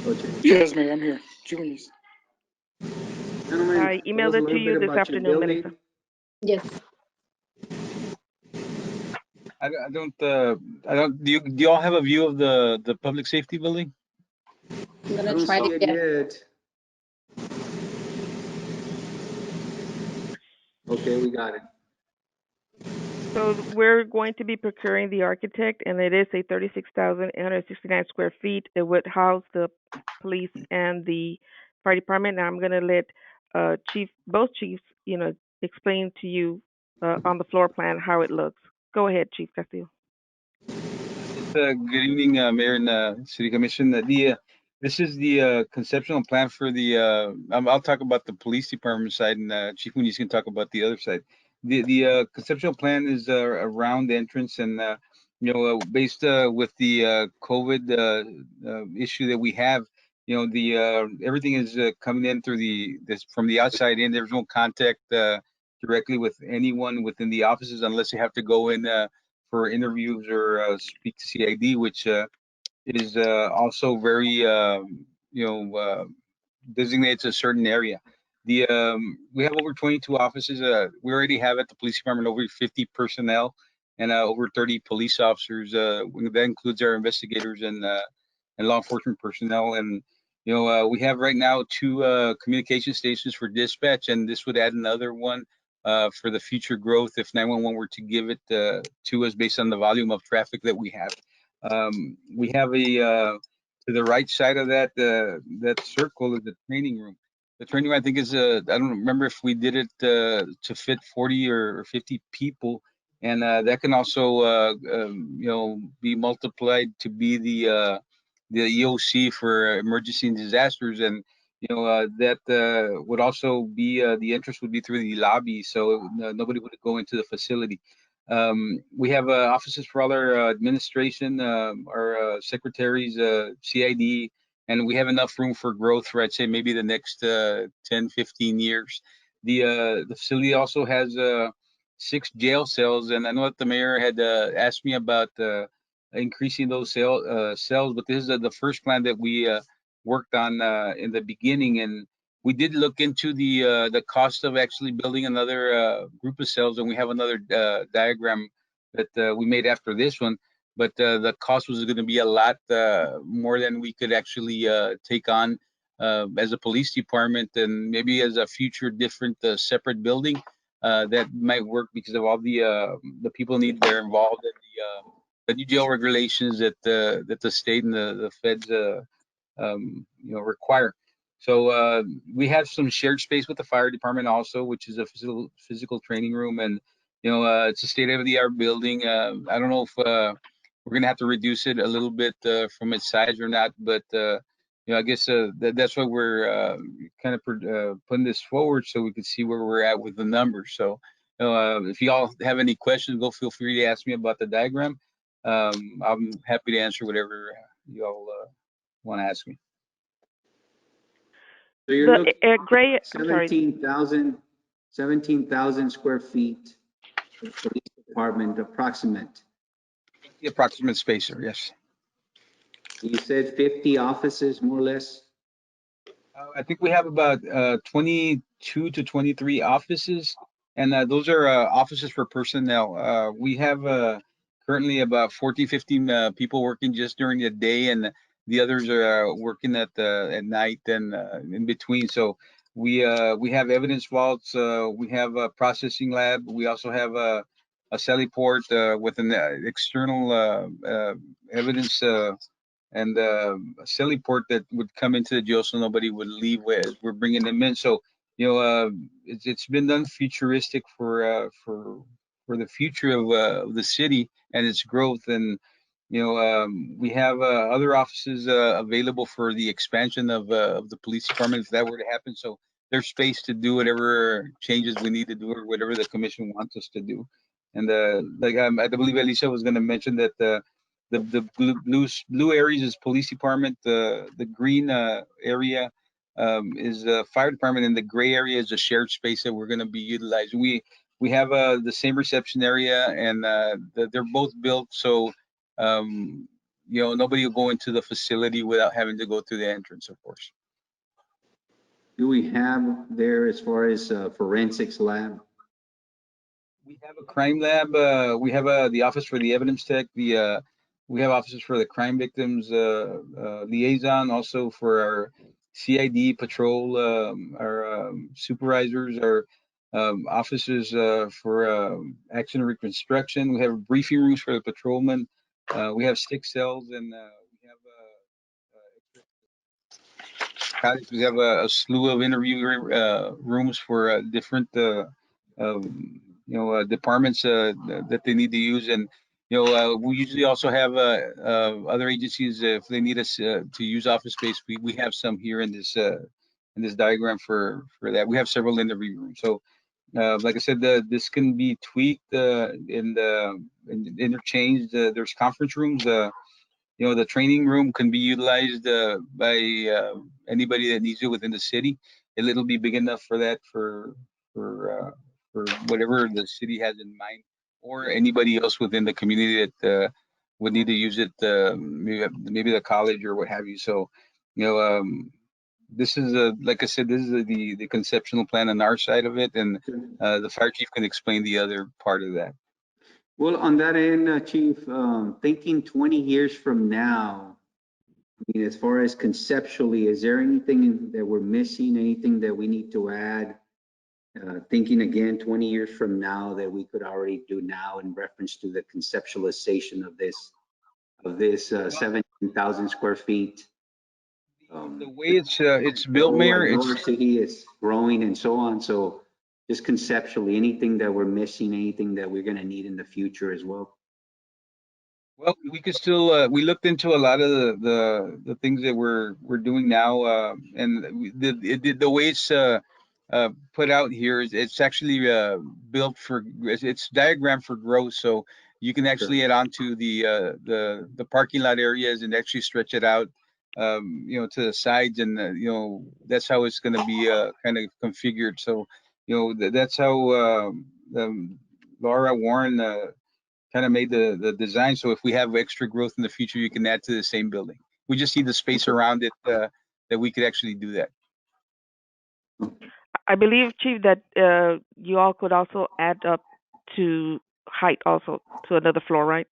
Okay. Yes, Mayor, I'm here. Chief Muñiz. Gentlemen, I emailed it to you this afternoon, Melissa. Yes. I don't. Do you all have a view of the public safety building? I'm I gonna don't try see to it get. yet. Okay, we got it. So we're going to be procuring the architect, and it is a 36,869 square feet. It would house the police and the fire department. Now I'm going to let both chiefs, explain to you on the floor plan how it looks. Go ahead, Chief Castillo. Good evening, Mayor and City Commission. This is the conceptual plan for the. I'll talk about the police department side, and Chief Muñiz can talk about the other side. The conceptual plan is a round entrance, and based with the COVID issue that we have, you know, everything is coming in through from the outside in. There's no contact directly with anyone within the offices unless you have to go in for interviews or speak to CID, which is also very, you know, designates a certain area. We have over 22 offices. We already have at the police department over 50 personnel and over 30 police officers. That includes our investigators and law enforcement personnel. And you know, we have right now 2 communication stations for dispatch, and this would add another one for the future growth if 911 were to give it to us based on the volume of traffic that we have. We have to the right side of that circle is the training room. The training room, I think, is I don't remember if we did it to fit 40 or 50 people, and that can also you know, be multiplied to be the EOC for emergency and disasters, and you know, that would also be the entrance would be through the lobby, so nobody would go into the facility. We have offices for all our administration, our secretaries, CID, and we have enough room for growth for, I'd say, maybe the next 10, 15 years. The facility also has 6 jail cells, and I know that the mayor had asked me about increasing those cells, but this is the first plan that we worked on in the beginning, and we did look into the cost of actually building another group of cells, and we have another diagram that we made after this one. But the cost was going to be a lot more than we could actually take on as a police department, and maybe as a future different separate building that might work because of all the people need they're involved in the new jail regulations that the state and the feds you know, require. So we have some shared space with the fire department also, which is a physical training room, and you know, it's a state-of-the-art building. I don't know if we're gonna have to reduce it a little bit from its size or not, but you know, I guess that's why we're kind of putting this forward so we can see where we're at with the numbers. So if y'all have any questions, feel free to ask me about the diagram. I'm happy to answer whatever y'all want to ask me. So you're looking at Gray, I'm sorry. 17,000 square feet for the police department, approximate. The approximate spacer, yes. You said 50 offices, more or less? I think we have about 22 to 23 offices, and those are offices for personnel. We have currently about 14, 15 people working just during the day, and the others are working at night and in between. So we have evidence vaults, we have a processing lab, we also have a celiport with an external evidence and a celiport that would come into the jail so nobody would leave as we're bringing them in. So you know, it's been done futuristic for the future of the city and its growth. And you know, we have other offices available for the expansion of the police department if that were to happen. So there's space to do whatever changes we need to do or whatever the commission wants us to do. And like I believe Alicia was going to mention that the blue areas is police department, the green area is fire department, and the gray area is a shared space that we're going to be utilizing. We have the same reception area, and they're both built so you know, nobody will go into the facility without having to go through the entrance, of course. Do we have there as far as forensics lab? We have a crime lab. We have the office for the evidence tech. We have offices for the crime victims liaison, also for our CID patrol, our supervisors, our officers for action and reconstruction. We have briefing rooms for the patrolmen. We have 6 cells, and we have we have a slew of interview rooms for different you know, departments that they need to use. And you know, we usually also have other agencies if they need us to use office space. We have some here in this diagram for that. We have several interview rooms. So like I said, this can be tweaked and interchanged. There's conference rooms. The training room can be utilized by anybody that needs it within the city. It'll be big enough for that for whatever the city has in mind, or anybody else within the community that would need to use it. Maybe the college or what have you. So, this is like I said, this is the conceptual plan on our side of it, and the fire chief can explain the other part of that. Well, on that end, Chief, thinking 20 years from now, I mean, as far as conceptually, is there anything that we're missing, anything that we need to add? Thinking again, 20 years from now, that we could already do now in reference to the conceptualization of this 17,000 square feet. The way it's built, Mayor, Our city is growing and so on. So just conceptually, anything that we're missing, anything that we're going to need in the future as well. Well, we could still we looked into a lot of the things that we're doing now, and the way it's put out here is it's actually built for it's diagrammed for growth, so you can actually add on to the parking lot areas and actually stretch it out, to the sides, and that's how it's going to be kind of configured. So that's how Laura Warren kind of made the design. So if we have extra growth in the future, you can add to the same building. We just need the space around it that we could actually do that. I believe, Chief, that you all could also add up to height also to another floor, right?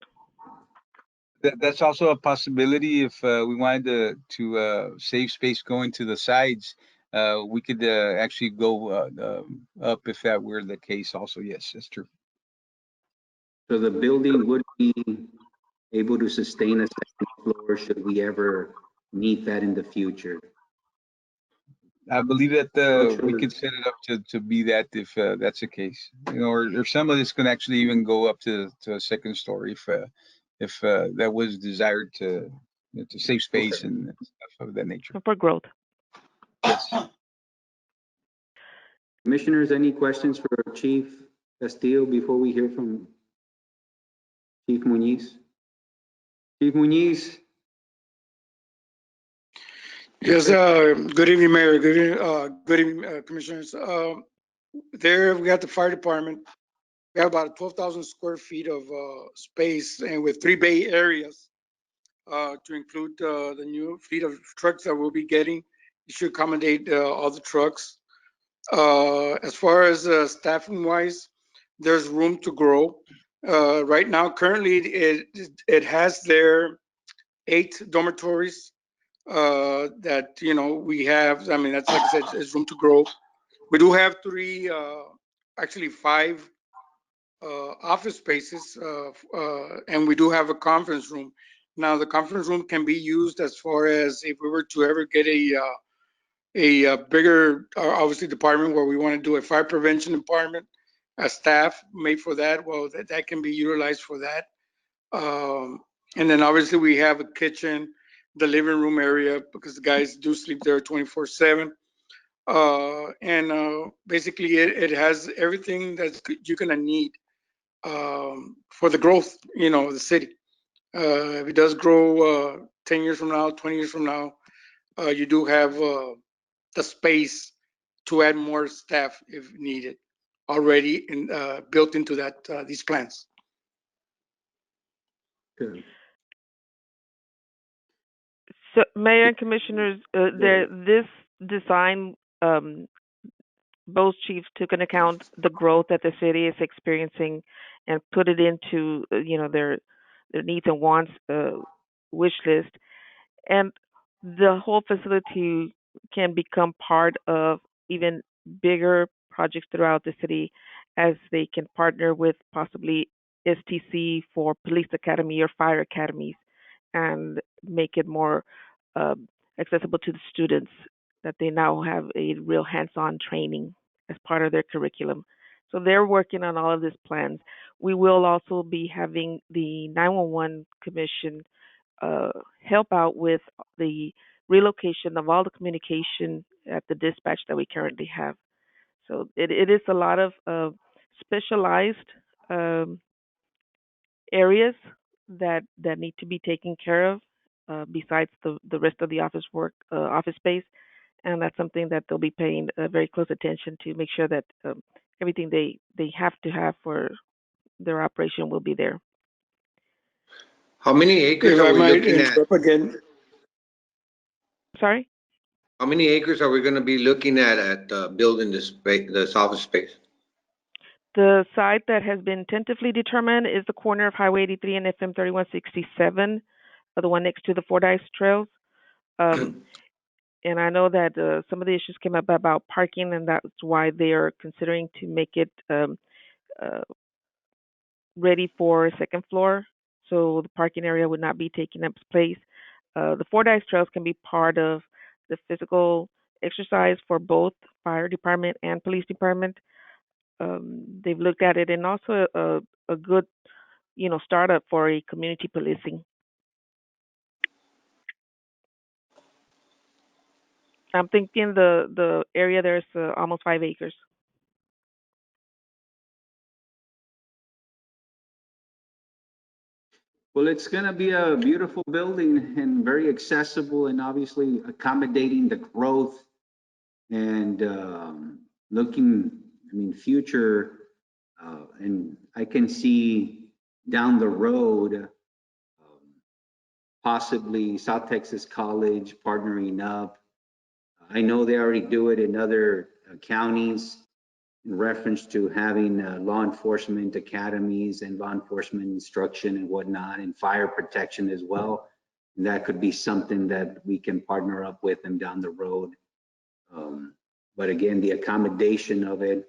That's also a possibility. If we wanted to save space going to the sides, we could actually go up if that were the case also. Yes, that's true. So the building would be able to sustain a second floor should we ever need that in the future. I believe that we could set it up to be that if that's the case, or some of this can actually even go up to a second story if that was desired to save space and stuff of that nature. For growth. Yes. Commissioners, any questions for Chief Castillo before we hear from Chief Muñiz? Chief Muñiz. Yes, good evening, Mayor. Good evening, Commissioners. There we got the fire department. We have about 12,000 square feet of space, and with 3 bay areas to include the new fleet of trucks that we'll be getting. It should accommodate all the trucks. As far as staffing wise, there's room to grow. Right now, currently, it has their 8 dormitories that we have. I mean, that's like I said, there's room to grow. We do have 3, actually 5 office spaces, and we do have a conference room. Now, the conference room can be used as far as if we were to ever get a bigger, obviously, department where we want to do a fire prevention department, a staff made for that. Well, that can be utilized for that. And then obviously we have a kitchen, the living room area, because the guys do sleep there 24/7. And basically it has everything that you're gonna need for the growth, of the city. If it does grow 10 years from now, 20 years from now, you do have the space to add more staff if needed, already built into these plans. Good. So, Mayor and Commissioners, this design, both chiefs took into account the growth that the city is experiencing and put it into, their needs and wants wish list. And the whole facility can become part of even bigger projects throughout the city, as they can partner with possibly STC for police academy or fire academies, and make it more accessible to the students, that they now have a real hands-on training as part of their curriculum. So they're working on all of these plans. We will also be having the 911 Commission help out with the relocation of all the communication at the dispatch that we currently have. So it is a lot of specialized areas that need to be taken care of, besides the rest of the office space. And that's something that they'll be paying very close attention to make sure that everything they have to have for their operation will be there. How many acres If are I we might looking at? interrupt again, Sorry? How many acres are we gonna be looking at building this space, this office space? The site that has been tentatively determined is the corner of Highway 83 and FM 3167, the one next to the Fordyce Trails. And I know that some of the issues came up about parking, and that's why they are considering to make it uh, ready for second floor, so the parking area would not be taking up space. The Fordyce Trails can be part of the physical exercise for both fire department and police department. They've looked at it, and also a good, startup for a community policing. I'm thinking the area there's almost 5 acres. Well, it's going to be a beautiful building and very accessible and obviously accommodating the growth and looking, I mean, future. And I can see down the road, possibly South Texas College partnering up. I know they already do it in other counties in reference to having law enforcement academies and law enforcement instruction and whatnot, and fire protection as well. And that could be something that we can partner up with them down the road. But again, the accommodation of it,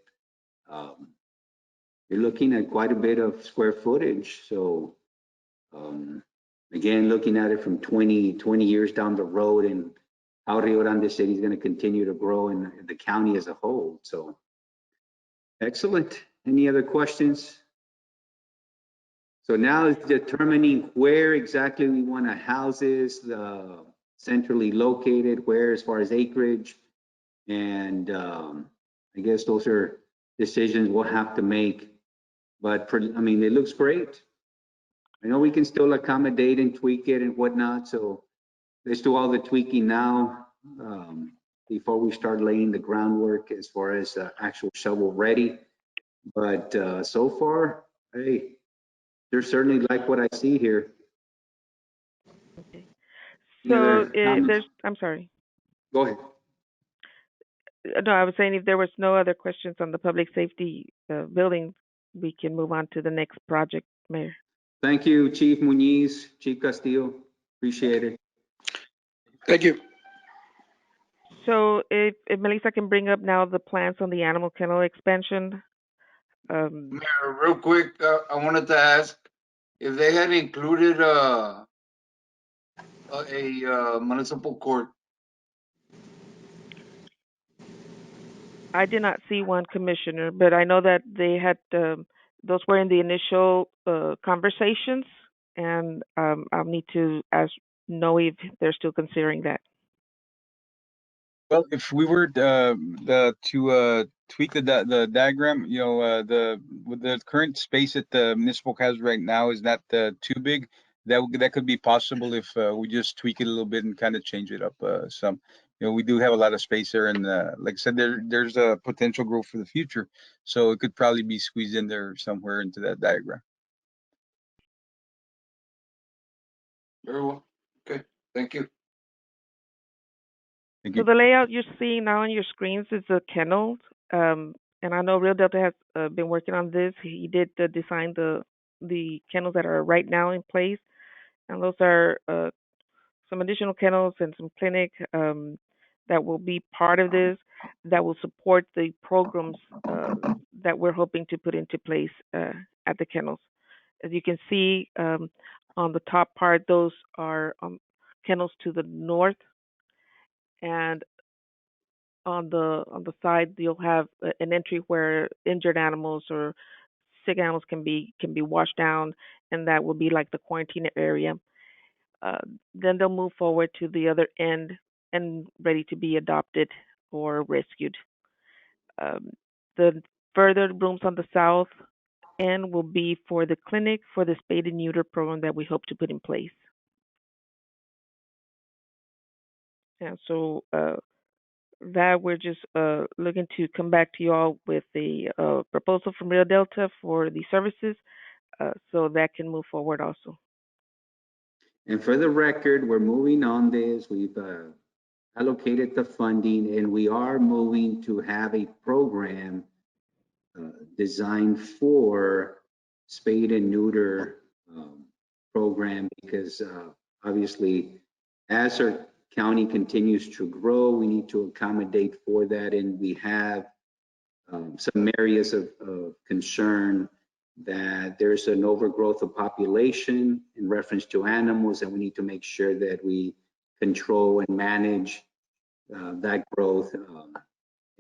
you're looking at quite a bit of square footage. So again, looking at it from 20 years down the road and how Rio Grande City is going to continue to grow in the county as a whole. So excellent. Any other questions? So now it's determining where exactly we want to house this, centrally located, where as far as acreage. And I guess those are decisions we'll have to make. But I mean, it looks great. I know we can still accommodate and tweak it and whatnot. So let's do all the tweaking now before we start laying the groundwork as far as actual shovel ready. But so far, hey, there's certainly like what I see here. Okay. Any So other comments? I'm sorry. Go ahead. No, I was saying if there was no other questions on the public safety building, we can move on to the next project, Mayor. Thank you, Chief Muniz, Chief Castillo. Appreciate it. thank you. So if Melissa can bring up now the plans on the animal kennel expansion. Mayor, real quick, I wanted to ask if they had included a municipal court. I did not see one, Commissioner, but I know that they had, those were in the initial conversations, and I'll need to know if they're still considering that. Well, if we were to tweak the diagram, with the current space that the municipal has right now is not too big. That could be possible if we just tweak it a little bit and kind of change it up some. We do have a lot of space there, and like I said, there's a potential growth for the future, so it could probably be squeezed in there somewhere into that diagram. Very well. Okay. Thank you. Thank So you. the layout you're seeing now on your screens is the kennels, and I know Real Delta has been working on this. He did design the kennels that are right now in place, and those are some additional kennels and some clinic that will be part of this, that will support the programs that we're hoping to put into place at the kennels. As you can see on the top part, those are kennels to the north, and on the side you'll have an entry where injured animals or sick animals can be washed down, and that will be like the quarantine area. Then they'll move forward to the other end and ready to be adopted or rescued. The further rooms on the south end will be for the clinic for the spay and neuter program that we hope to put in place. And so that we're just looking to come back to you all with a proposal from Rio Delta for the services, so that can move forward also. And for the record, we're moving on this. We've allocated the funding, and we are moving to have a program designed for spade and neuter program, because obviously as our county continues to grow, we need to accommodate for that, and we have some areas of concern that there's an overgrowth of population in reference to animals, and we need to make sure that we control and manage that growth,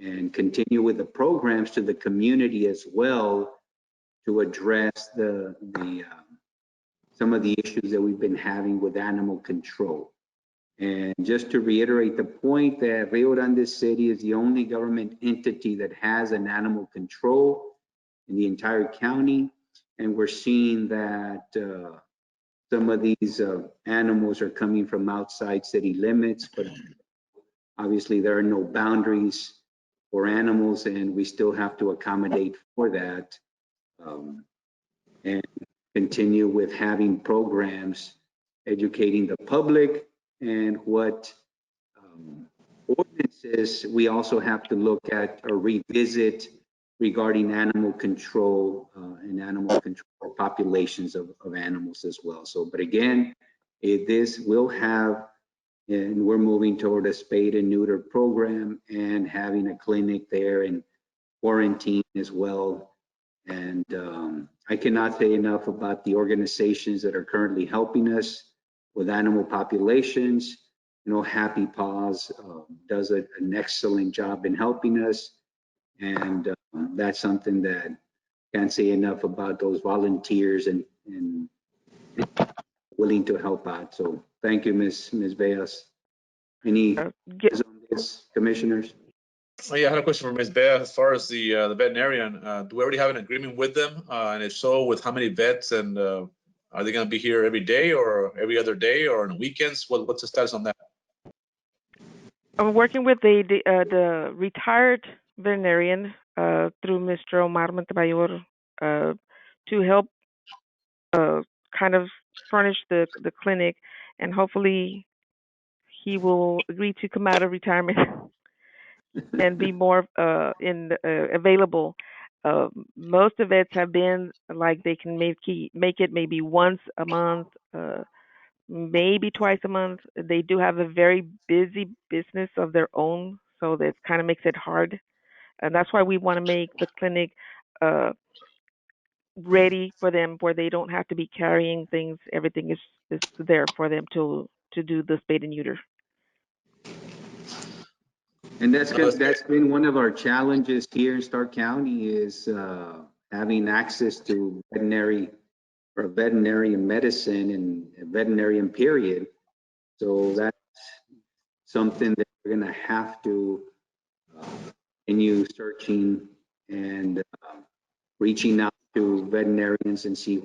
and continue with the programs to the community as well to address some of the issues that we've been having with animal control. And just to reiterate the point that Rio Grande City is the only government entity that has an animal control in the entire county. And we're seeing that some of these animals are coming from outside city limits, but obviously there are no boundaries for animals, and we still have to accommodate for that, and continue with having programs educating the public, and what ordinances we also have to look at or revisit regarding animal control and animal control populations of animals as well. So, but again, this will have, and we're moving toward a spade and neuter program and having a clinic there and quarantine as well. And I cannot say enough about the organizations that are currently helping us with animal populations. You know, Happy Paws does an excellent job in helping us. And that's something that can't say enough about those volunteers and willing to help out. So thank you, Ms. Beas. Any questions on this, commissioners? Oh, yeah, I had a question for Ms. Bea. As far as the veterinarian, do we already have an agreement with them? And if so, with how many vets? And are they going to be here every day or every other day or on weekends? What's the status on that? I'm working with the retired veterinarian through Mr. Omar Montebayor to help kind of furnish the clinic, and hopefully he will agree to come out of retirement and be more available. Most of it have been like they can make it maybe once a month, maybe twice a month. They do have a very busy business of their own, so that kind of makes it hard. And that's why we want to make the clinic ready for them, where they don't have to be carrying things. Everything is there for them to do the spade and neuter. And that's been one of our challenges here in Stark County, is having access to veterinarian medicine and veterinarian period. So that's something that we're going to have to continue searching and reaching out to veterinarians and see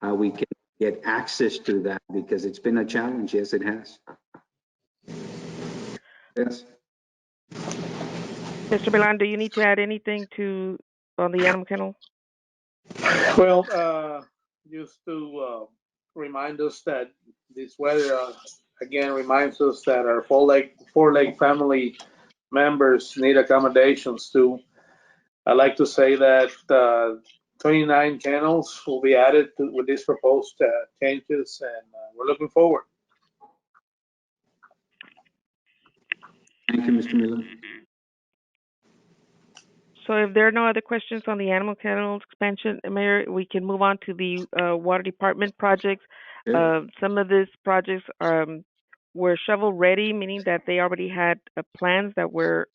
how we can get access to that, because it's been a challenge. Yes, it has. Yes. Mr. Milan, do you need to add anything on the animal kennel? Well, just to remind us that this weather again reminds us that our four-leg family members need accommodations too. I'd like to say that 29 kennels will be added with these proposed changes, and we're looking forward. Thank you, Mr. Miller. So if there are no other questions on the animal kennel expansion, Mayor, we can move on to the water department projects. Some of these projects were shovel ready, meaning that they already had plans that were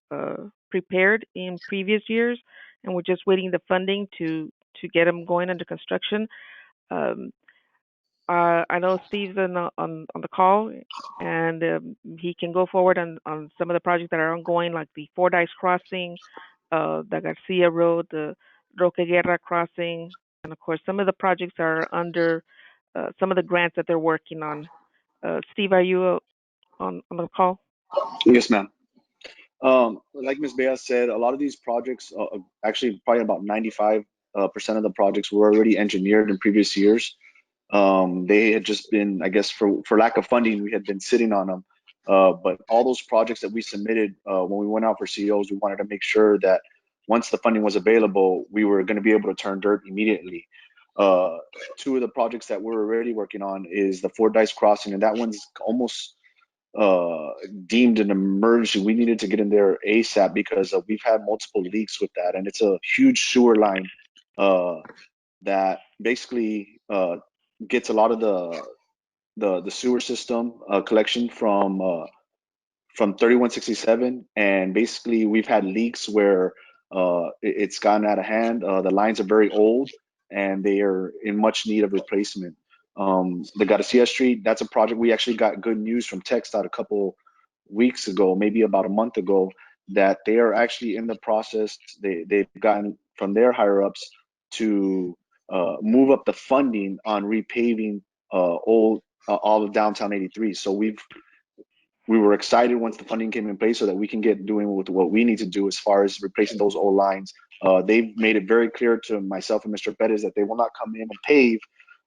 prepared in previous years, and we're just waiting the funding to get them going under construction. I know Steve's on the call, and he can go forward on some of the projects that are ongoing, like the Fordyce Crossing, the Garcia Road, the Roque Guerra Crossing, and of course some of the projects are under some of the grants that they're working on. Steve, are you on the call? Yes, ma'am. Like Ms. Bea said, a lot of these projects, actually probably about 95% of the projects were already engineered in previous years. They had just been, I guess, for lack of funding, we had been sitting on them. But all those projects that we submitted when we went out for CEOs, we wanted to make sure that once the funding was available, we were going to be able to turn dirt immediately. Two of the projects that we're already working on is the Fort Dice Crossing, and that one's almost deemed an emergency. We needed to get in there ASAP because we've had multiple leaks with that, and it's a huge sewer line that basically gets a lot of the sewer system collection from 3167, and basically we've had leaks where it's gotten out of hand. The lines are very old and they are in much need of replacement. The Garcia Street, that's a project we actually got good news from TxDOT a couple weeks ago, maybe about a month ago, that they are actually in the process. They've gotten from their higher ups to move up the funding on repaving all of downtown 83. So we were excited once the funding came in place so that we can get doing with what we need to do as far as replacing those old lines. They've made it very clear to myself and Mr. Perez that they will not come in and pave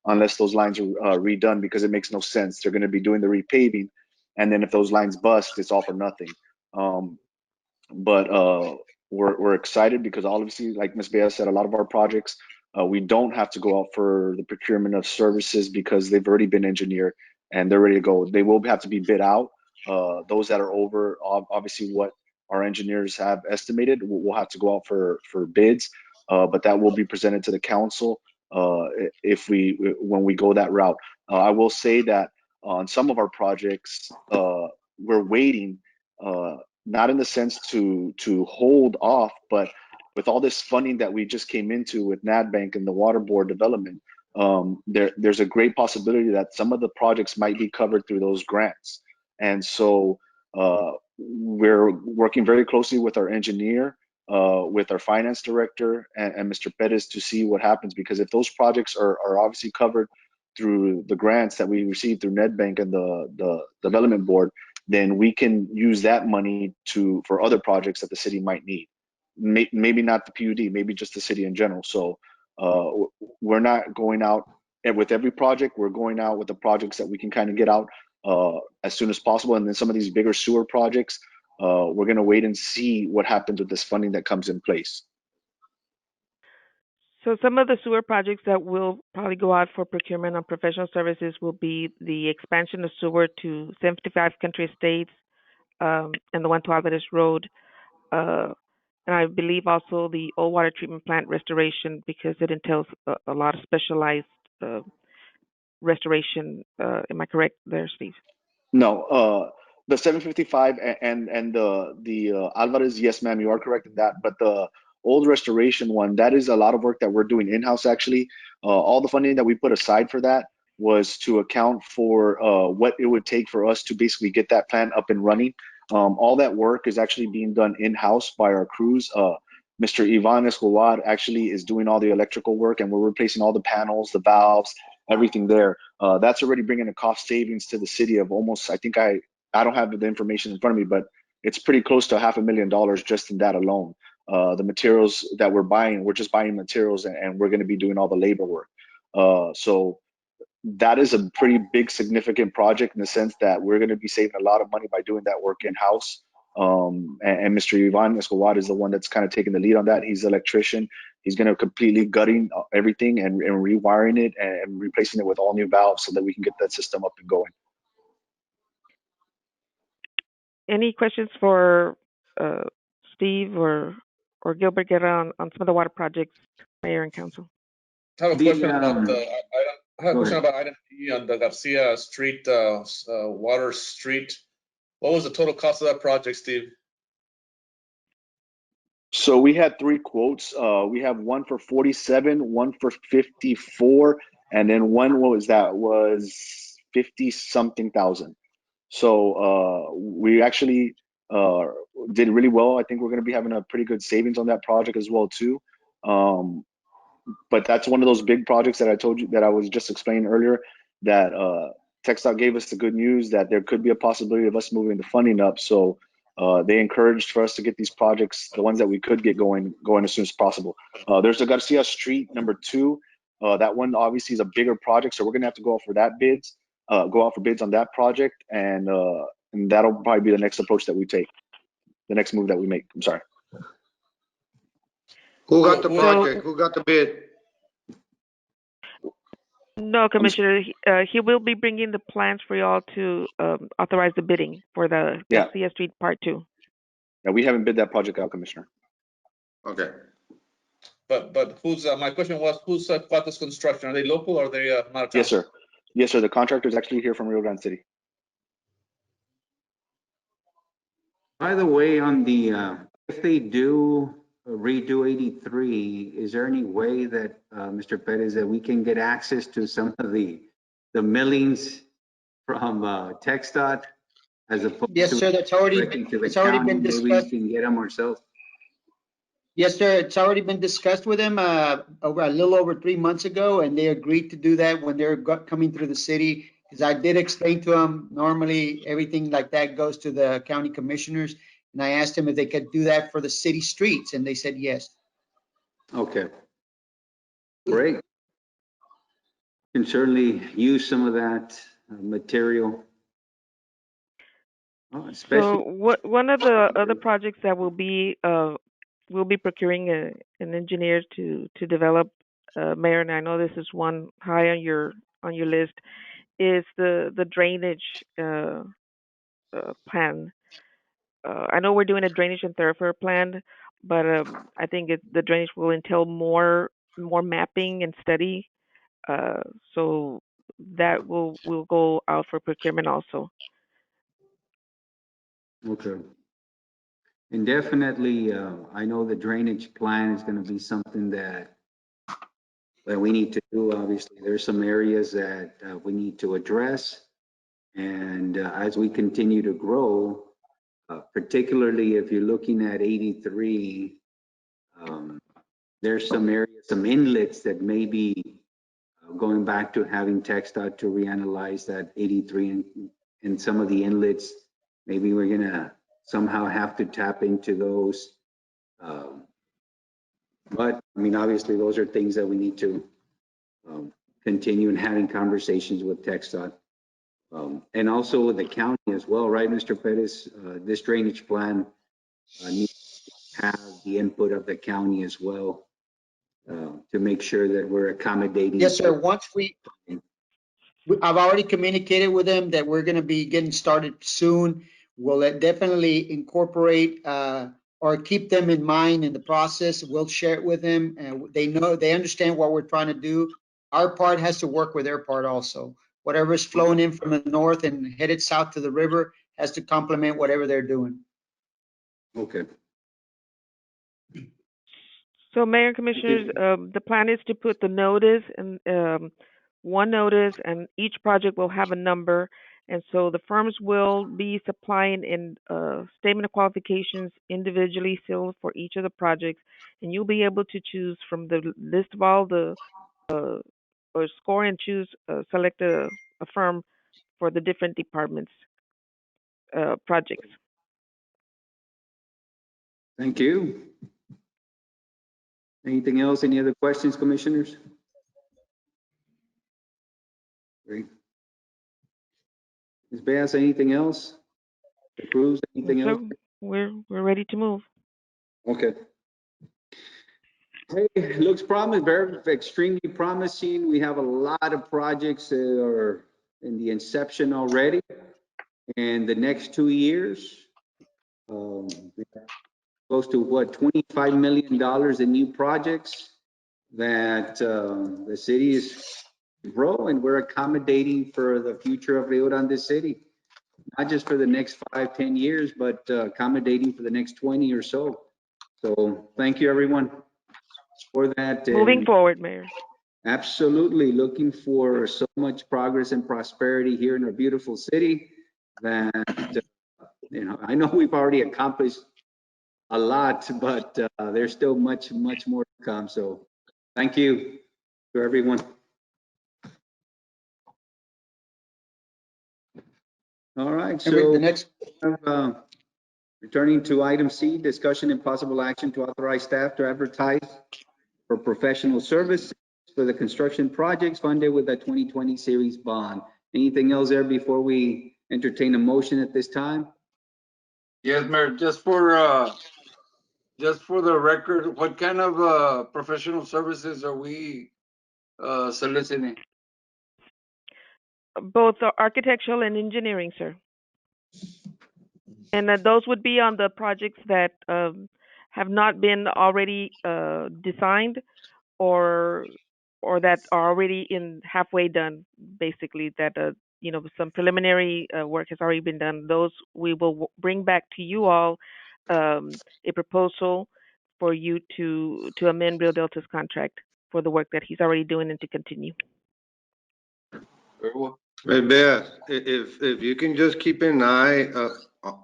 unless those lines are redone, because it makes no sense. They're going to be doing the repaving, and then if those lines bust, it's all for nothing. But we're excited because obviously, like Ms. Bea said, a lot of our projects, we don't have to go out for the procurement of services because they've already been engineered and they're ready to go. They will have to be bid out. Those that are over, obviously, what our engineers have estimated, we'll have to go out for bids, but that will be presented to the council when we go that route. I will say that on some of our projects, we're waiting, not in the sense to hold off, but with all this funding that we just came into with NADBank and the Water Board development, there's a great possibility that some of the projects might be covered through those grants. And so we're working very closely with our engineer, with our finance director and Mr. Perez to see what happens, because if those projects are obviously covered through the grants that we received through NetBank and the development board, then we can use that money for other projects that the city might need. Maybe not the PUD, maybe just the city in general. So we're not going out with every project. We're going out with the projects that we can kind of get out as soon as possible. And then some of these bigger sewer projects, we're going to wait and see what happens with this funding that comes in place. So some of the sewer projects that will probably go out for procurement on professional services will be the expansion of sewer to 75 Country Estates and the one to Alvarez Road. And I believe also the old water treatment plant restoration, because it entails a lot of specialized restoration. Am I correct there, Steve? No, the 755 and the Alvarez, yes, ma'am, you are correct in that. But the old restoration one, that is a lot of work that we're doing in-house, actually. All the funding that we put aside for that was to account for what it would take for us to basically get that plant up and running. All that work is actually being done in-house by our crews. Mr. Ivan Escobar actually is doing all the electrical work, and we're replacing all the panels, the valves, everything there. That's already bringing a cost savings to the city of almost, I think I don't have the information in front of me, but it's pretty close to $500,000 just in that alone. The materials that we're buying, we're just buying materials, and we're going to be doing all the labor work. So that is a pretty big, significant project in the sense that we're going to be saving a lot of money by doing that work in-house. And Mr. Ivan Escobar is the one that's kind of taking the lead on that. He's an electrician. He's going to completely gutting everything and rewiring it and replacing it with all new valves so that we can get that system up and going. Any questions for Steve or Gilbert Guerra on some of the water projects, Mayor and Council? I have a question about item D on the Garcia Street, Water Street. What was the total cost of that project, Steve? So we had 3 quotes. We have one for 47, one for 54, and then one, what was that? Was 50-something thousand. So we actually did really well. I think we're going to be having a pretty good savings on that project as well too. But that's one of those big projects that I told you that I was just explaining earlier that TxDOT gave us the good news that there could be a possibility of us moving the funding up. So they encouraged for us to get these projects, the ones that we could get going as soon as possible. There's the Garcia Street #2. That one obviously is a bigger project, so we're gonna have to go out for bids on that project, and that'll probably be the next approach that we take, the next move that we make. I'm sorry. Who got the project? Who got the bid? No, Commissioner, he will be bringing the plans for y'all to authorize the bidding for the Yeah. Garcia Street Part 2. Yeah, we haven't bid that project out, Commissioner. Okay. But who's, my question was, who's Cuatos Construction? Are they local or are they out of town? Yes, sir. Yes, sir. The contractor is actually here from Rio Grande City. By the way, on the, if they do redo 83, is there any way that, Mr. Perez, that we can get access to some of the millings from TxDOT as opposed to? Yes, sir, that's already, directly to the it's already county? been Maybe we discussed. can get them ourselves. Yes, sir, it's already been discussed with them over a little over 3 months ago, and they agreed to do that when they're coming through the city. Because I did explain to them, normally everything like that goes to the county commissioners. And I asked them if they could do that for the city streets, and they said yes. Okay. Great. Can certainly use some of that material. So one of the other projects that we'll be procuring an engineer to develop, Mayor, and I know this is one high on your list, is the drainage plan. I know we're doing a drainage and thoroughfare plan, but I think the drainage will entail more mapping and study. So that will go out for procurement also. Okay. And definitely, I know the drainage plan is going to be something that we need to do. Obviously, there's some areas that we need to address. And as we continue to grow, particularly if you're looking at 83, there's some areas, some inlets that may be going back to having TxDOT to reanalyze that 83 and some of the inlets. Maybe we're going to somehow have to tap into those. But I mean, obviously, those are things that we need to continue in having conversations with TxDOT. And also with the county as well, right, Mr. Perez? This drainage plan needs to have the input of the county as well to make sure that we're accommodating. Yes, sir. I've already communicated with them that we're going to be getting started soon. We'll definitely incorporate or keep them in mind in the process. We'll share it with them, and they understand what we're trying to do. Our part has to work with their part also. Whatever is flowing in from the north and headed south to the river has to complement whatever they're doing. Okay. So, Mayor and Commissioners, the plan is to put the notice and one notice, and each project will have a number. And so the firms will be supplying in statement of qualifications individually sealed for each of the projects, and you'll be able to choose from the list of all the or score and choose select a firm for the different departments projects. Thank you. Anything else? Any other questions, commissioners? Great. Ms. Bass, anything else? The Cruz, anything else? We're ready to move. Okay. Hey, it looks promising, very extremely promising. We have a lot of projects that are in the inception already. And the next 2 years, close to what, $25 million in new projects that the city is grow, and we're accommodating for the future of Rio Grande City, not just for the next 5-10 years, but accommodating for the next 20 or so. So thank you, everyone, for that. Moving forward, Mayor. Absolutely, looking for so much progress and prosperity here in our beautiful city that I know we've already accomplished a lot, but there's still much more to come. So thank you to everyone. All right, And so the next, returning to item C, discussion and possible action to authorize staff to advertise for professional services for the construction projects funded with the 2020 series bond. Anything else there before we entertain a motion at this time? Yes, Mayor, just for the record, what kind of professional services are we soliciting? Both architectural and engineering, sir. And those would be on the projects that have not been already designed or that are already in halfway done, basically, that some preliminary work has already been done. Those we will bring back to you all a proposal for you to amend Rio Delta's contract for the work that he's already doing and to continue. Very well. Hey, Beth, if you can just keep an eye,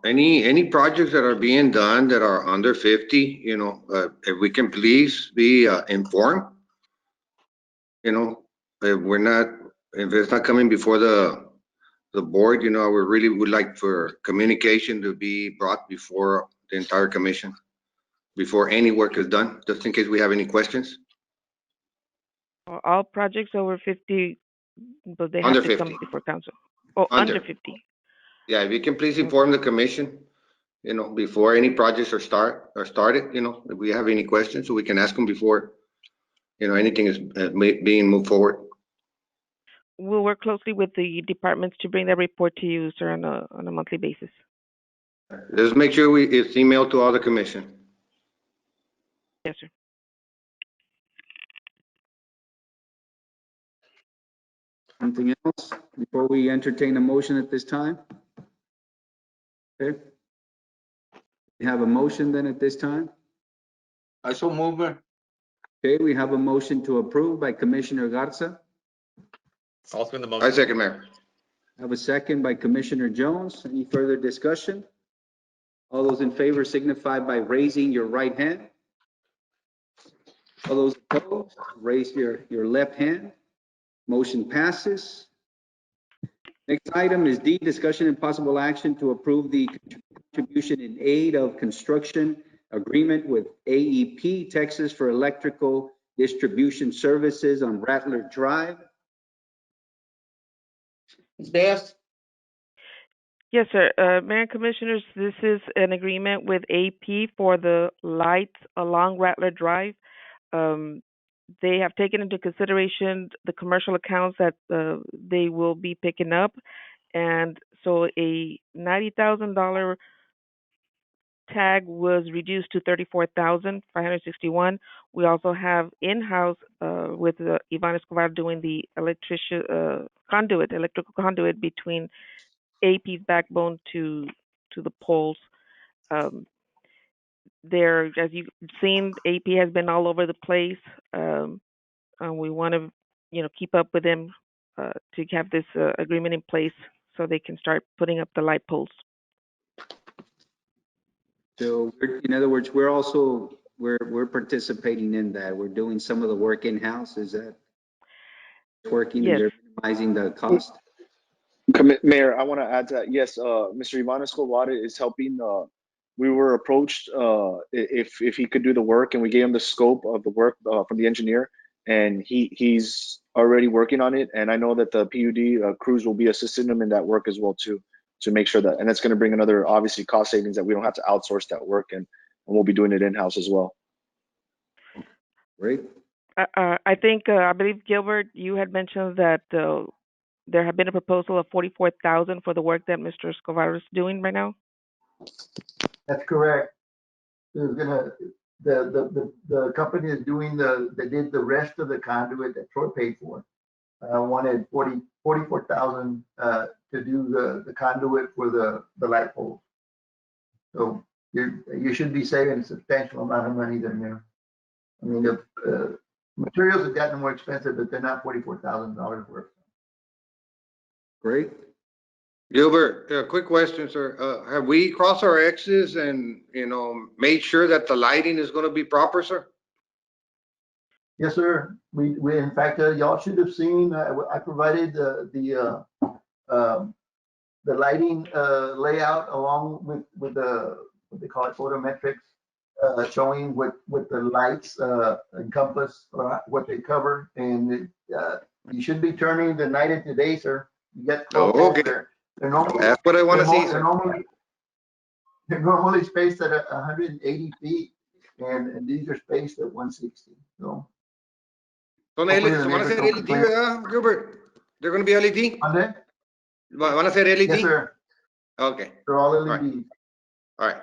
any projects that are being done that are under 50, if we can please be informed, if it's not coming before the board, we really would like for communication to be brought before the entire commission, before any work is done, just in case we have any questions. All projects over 50, but they Under have to come 50. before council. Oh, under 50. Yeah, if you can please inform the commission, before any projects are started, if we have any questions, so we can ask them before, anything is being moved forward. We'll work closely with the departments to bring that report to you, sir, on a monthly basis. Just make sure it's emailed to all the commission. Yes, sir. Anything else before we entertain a motion at this time? Okay. We have a motion then at this time. I so move, Mayor. Okay, we have a motion to approve by Commissioner Garza. I'll second the motion. I second, Mayor. I have a second by Commissioner Jones. Any further discussion? All those in favor signify by raising your right hand. All those opposed, raise your left hand. Motion passes. Next item is D, discussion and possible action to approve the contribution in aid of construction agreement with AEP Texas for electrical distribution services on Rattler Drive. Diaz? Yes, sir. Mayor and Commissioners, this is an agreement with AP for the lights along Rattler Drive. They have taken into consideration the commercial accounts that they will be picking up. And so a $90,000 tag was reduced to $34,561. We also have in-house with Ivan Escobar doing the electrical conduit between AP's backbone to the poles. There, as you've seen, AP has been all over the place. And we want to, keep up with them to have this agreement in place so they can start putting up the light poles. So in other words, we're participating in that. We're doing some of the work in-house. Is that working? Yes. And they're minimizing the cost? Mayor, I want to add to that. Yes, Mr. Ivan Escobar is helping. We were approached if he could do the work, and we gave him the scope of the work from the engineer, and he's already working on it. And I know that the PUD crews will be assisting him in that work as well too, to make sure that, and it's going to bring another obviously cost savings that we don't have to outsource that work, and we'll be doing it in-house as well. Great. I think I believe Gilbert, you had mentioned that there had been a proposal of $44,000 for the work that Mr. Escobar is doing right now. That's correct. There's gonna, the company is doing they did the rest of the conduit that Troy paid for. Wanted 44,000 to do the conduit for the light poles. So you should be saving a substantial amount of money there, Mayor. I mean, the materials have gotten more expensive, but they're not $44,000 worth. Great. Gilbert, quick question, sir. Have we crossed our X's and, made sure that the lighting is going to be proper, sir? Yes, sir. We in fact, y'all should have seen, I provided the the lighting layout along with the, what they call it, photometrics, showing what the lights encompass, what they cover. And you should be turning the night into day, sir. You get 12 poles Okay, there. They're normally, that's what I want to see, they're sir. normally spaced at 180 feet, and these are spaced at 160. So Van hopefully the a neighbors ser don't LED, complain. ¿verdad, Gilbert? They're going to be LED? Monday? ¿Van a ser LED? Yes, sir. Okay. They're all All right. LED. All right.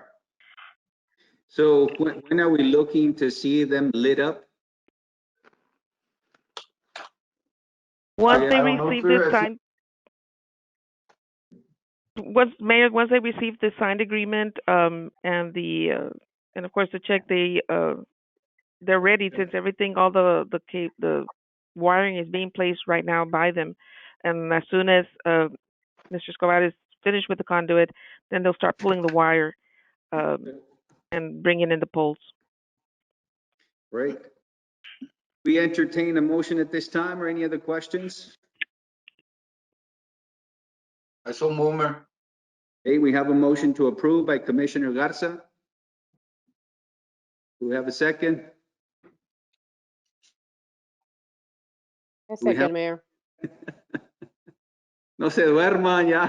So when are we looking to see them lit up? Once they I don't know, receive sir. the signed, Mayor, once they receive the signed agreement, and the, and of course the check, they're ready, since everything, all the wiring is being placed right now by them. And as soon as Mr. Escobar is finished with the conduit, then they'll start pulling the wire and bringing in the poles. Right. We entertain a motion at this time, or any other questions? I so move, Mayor. Okay, we have a motion to approve by Commissioner Garza. Do we have a second? A We have- second, Mayor. No se duerman ya.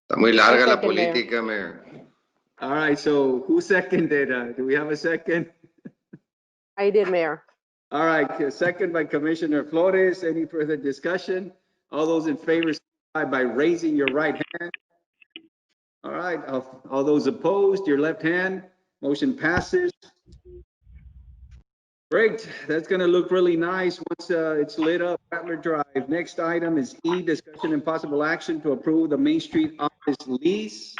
Está muy larga la second, Mayor. política, Mayor. All right, so who seconded? Do we have a second? I did, Mayor. All right, second by Commissioner Flores. Any further discussion? All those in favor, signify by raising your right hand. All right, all those opposed, your left hand. Motion passes. Great, that's gonna look really nice once it's lit up, Rattler Drive. Next item is E, discussion and possible action to approve the Main Street office lease.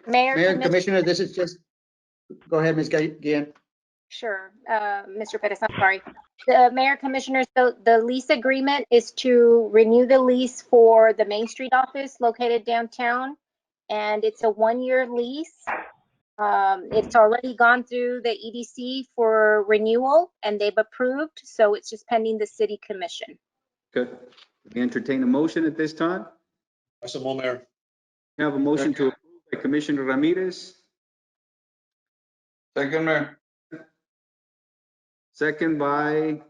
Mayor, Mayor and Commissioner, this is just, go ahead, Ms. Guillen. Sure, Mr. Pettis, I'm sorry. The Mayor, Commissioners, the lease agreement is to renew the lease for the Main Street office located downtown, and it's a one-year lease. It's already gone through the EDC for renewal, and they've approved, so it's just pending the City Commission. Okay, we entertain a motion at this time. I so move, Mayor. We have a motion to approve by Commissioner Ramirez, Second, Mayor. second by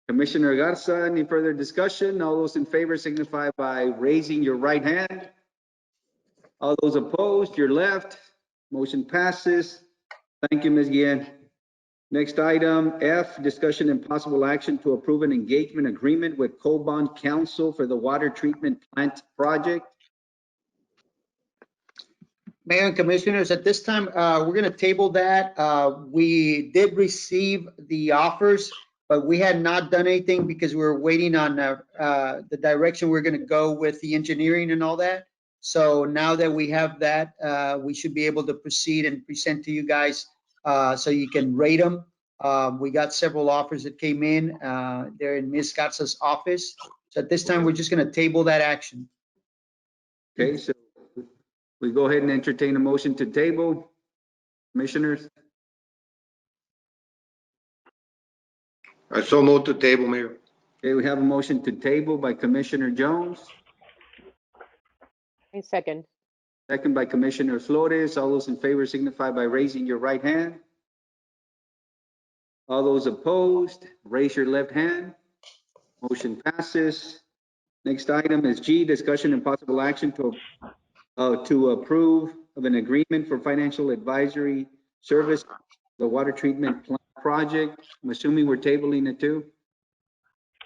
Commissioner Garza. Any further discussion? All those in favor signify by raising your right hand. All those opposed, your left. Motion passes. Thank you, Ms. Guillen. Next item, F, discussion and possible action to approve an engagement agreement with Cobon Council for the water treatment plant project. Mayor and Commissioners, at this time, we're going to table that. We did receive the offers, but we had not done anything because we were waiting on the direction we're going to go with the engineering and all that. So now that we have that, we should be able to proceed and present to you guys so you can rate them. We got several offers that came in. They're in Ms. Garza's office. So at this time, we're just going to table that action. Okay, so we go ahead and entertain a motion to table. Commissioners, I so move to table, Mayor. okay, we have a motion to table by Commissioner Jones, A second. second by Commissioner Flores. All those in favor signify by raising your right hand. All those opposed, raise your left hand. Motion passes. Next item is G, discussion and possible action to approve of an agreement for financial advisory service, the water treatment plant project. I'm assuming we're tabling it too.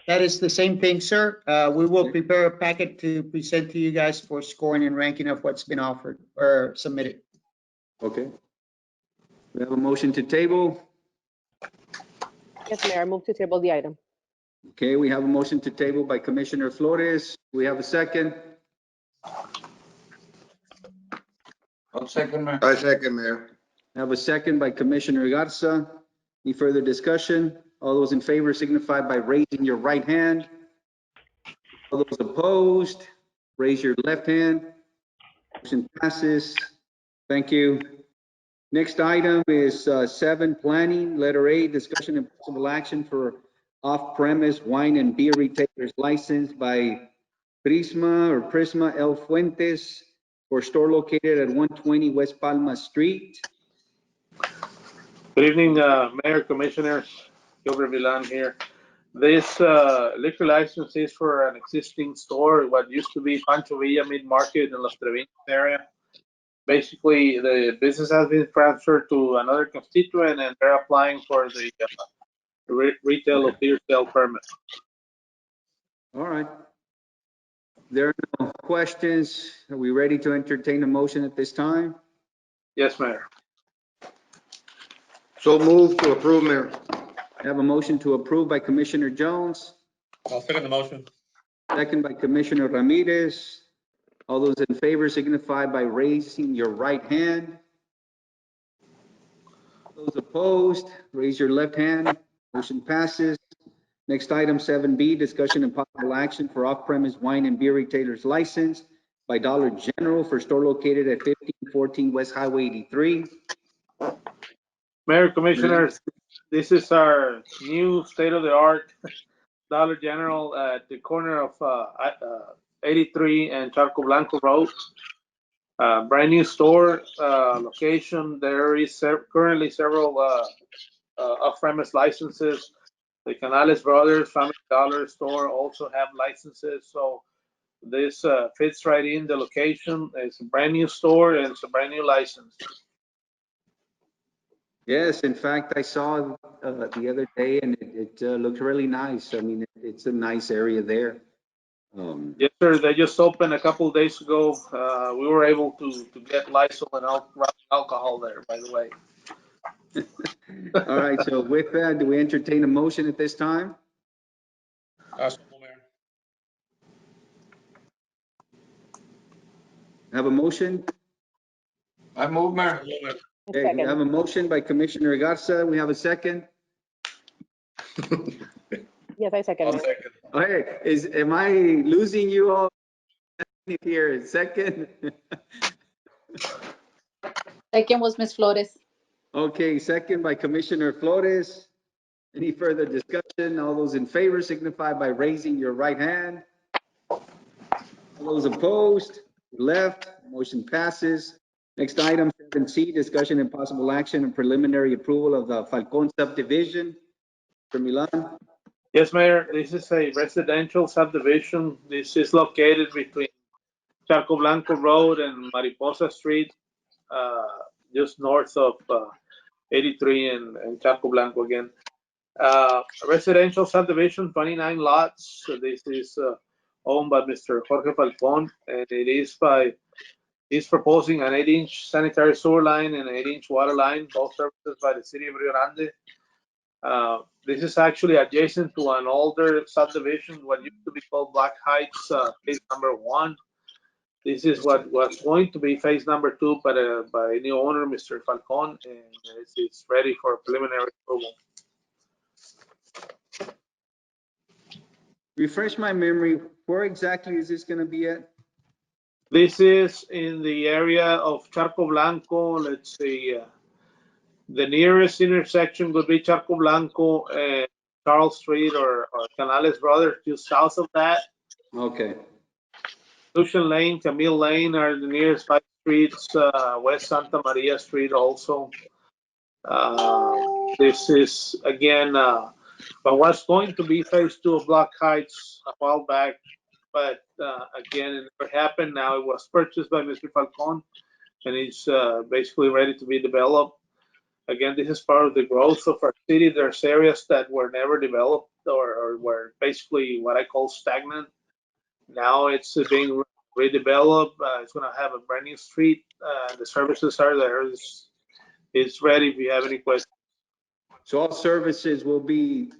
That is the same thing, sir. We will prepare a packet to present to you guys for scoring and ranking of what's been offered or submitted. Okay. We have a motion to table. Yes, Mayor, I move to table the item. Okay, we have a motion to table by Commissioner Flores. We have a second. I'll second, Mayor. I second, Mayor. I have a second by Commissioner Garza. Any further discussion? All those in favor signify by raising your right hand. All those opposed, raise your left hand. Motion passes. Thank you. Next item is 7, planning, letter A, discussion and possible action for off-premise wine and beer retailers licensed by Prisma El Fuentes for store located at 120 West Palma Street. Good evening, Mayor, Commissioners. Gilbert Milan here. This liquor license is for an existing store, what used to be Pancho Villa Meat Market in Los Treviños area. Basically, the business has been transferred to another constituent, and they're applying for the retail of beer sale permit. All right. There are no questions. Are we ready to entertain a motion at this time? Yes, Mayor. So move to approve, Mayor. I have a motion to approve by Commissioner Jones, I'll second the motion. second by Commissioner Ramirez. All those in favor signify by raising your right hand. Those opposed, raise your left hand. Motion passes. Next item, 7B, discussion and possible action for off-premise wine and beer retailers license by Dollar General for store located at 1514 West Highway 83. Mayor, Commissioners, this is our new state-of-the-art Dollar General at the corner of 83 and Charco Blanco Road. Brand new store location. There is currently several off-premise licenses. The Canales Brothers Family Dollar Store also have licenses. So this fits right in the location. It's a brand new store and it's a brand new license. Yes, in fact, I saw the other day and it looked really nice. I mean, it's a nice area there. Yes, sir. They just opened a couple of days ago. We were able to get Lysol and alcohol there, by the way. All right, so with that, do we entertain a motion at this time? So move, Mayor. Have a motion? I move, Mayor. So move, Mayor. Okay, we have a motion by Commissioner Garza. We have a second. Yes, I second. I'll Mayor. second. Okay, am I losing you all here? Second? Second was Ms. Flores. Okay, second by Commissioner Flores. Any further discussion? All those in favor signify by raising your right hand. All those opposed, left, motion passes. Next item, 7C, discussion and possible action and preliminary approval of the Falcon subdivision. Mr. Milan? Yes, Mayor. This is a residential subdivision. This is located between Charco Blanco Road and Mariposa Street, just north of 83 and Charco Blanco again. Residential subdivision, 29 lots. So this is owned by Mr. Jorge Falcon, and he's proposing an 8-inch sanitary sewer line and an 8-inch water line, both services by the city of Rio Grande. This is actually adjacent to an older subdivision, what used to be called Black Heights, phase number 1. This is what was going to be phase number 2 by a new owner, Mr. Falcon, and it's ready for preliminary approval. Refresh my memory, where exactly is this gonna be at? This is in the area of Charco Blanco. Let's see, the nearest intersection would be Charco Blanco and Charles Street or Canales Brothers, just south of that. Okay. Lucian Lane, Camille Lane are the nearest 5 streets, West Santa Maria Street also. This is, again, but was going to be phase 2 of Black Heights a while back, but again, it never happened. Now it was purchased by Mr. Falcon, and it's basically ready to be developed. Again, this is part of the growth of our city. There's areas that were never developed or were basically what I call stagnant. Now it's being redeveloped. It's going to have a brand new street. The services are there. It's ready if you have any questions. So all services will be,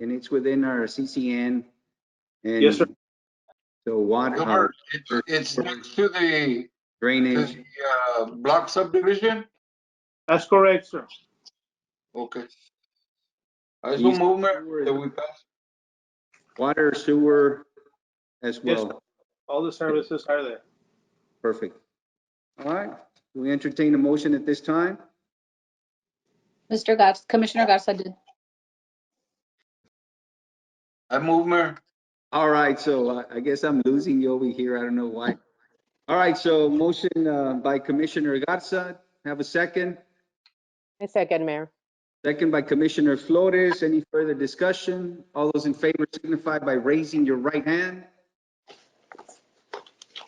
and it's within our CCN. And yes, sir. So water. It's next to the drainage. block subdivision? That's correct, sir. Okay. I so move, Mayor, that we pass. Water, sewer as well. Yes, all the services are there. Perfect. All right. Do we entertain a motion at this time? Mr. Garza, Commissioner Garza did. I move, Mayor. All right, so I guess I'm losing you over here. I don't know why. All right, so motion by Commissioner Garza. Have a second. I second, Mayor. Second by Commissioner Flores. Any further discussion? All those in favor signify by raising your right hand.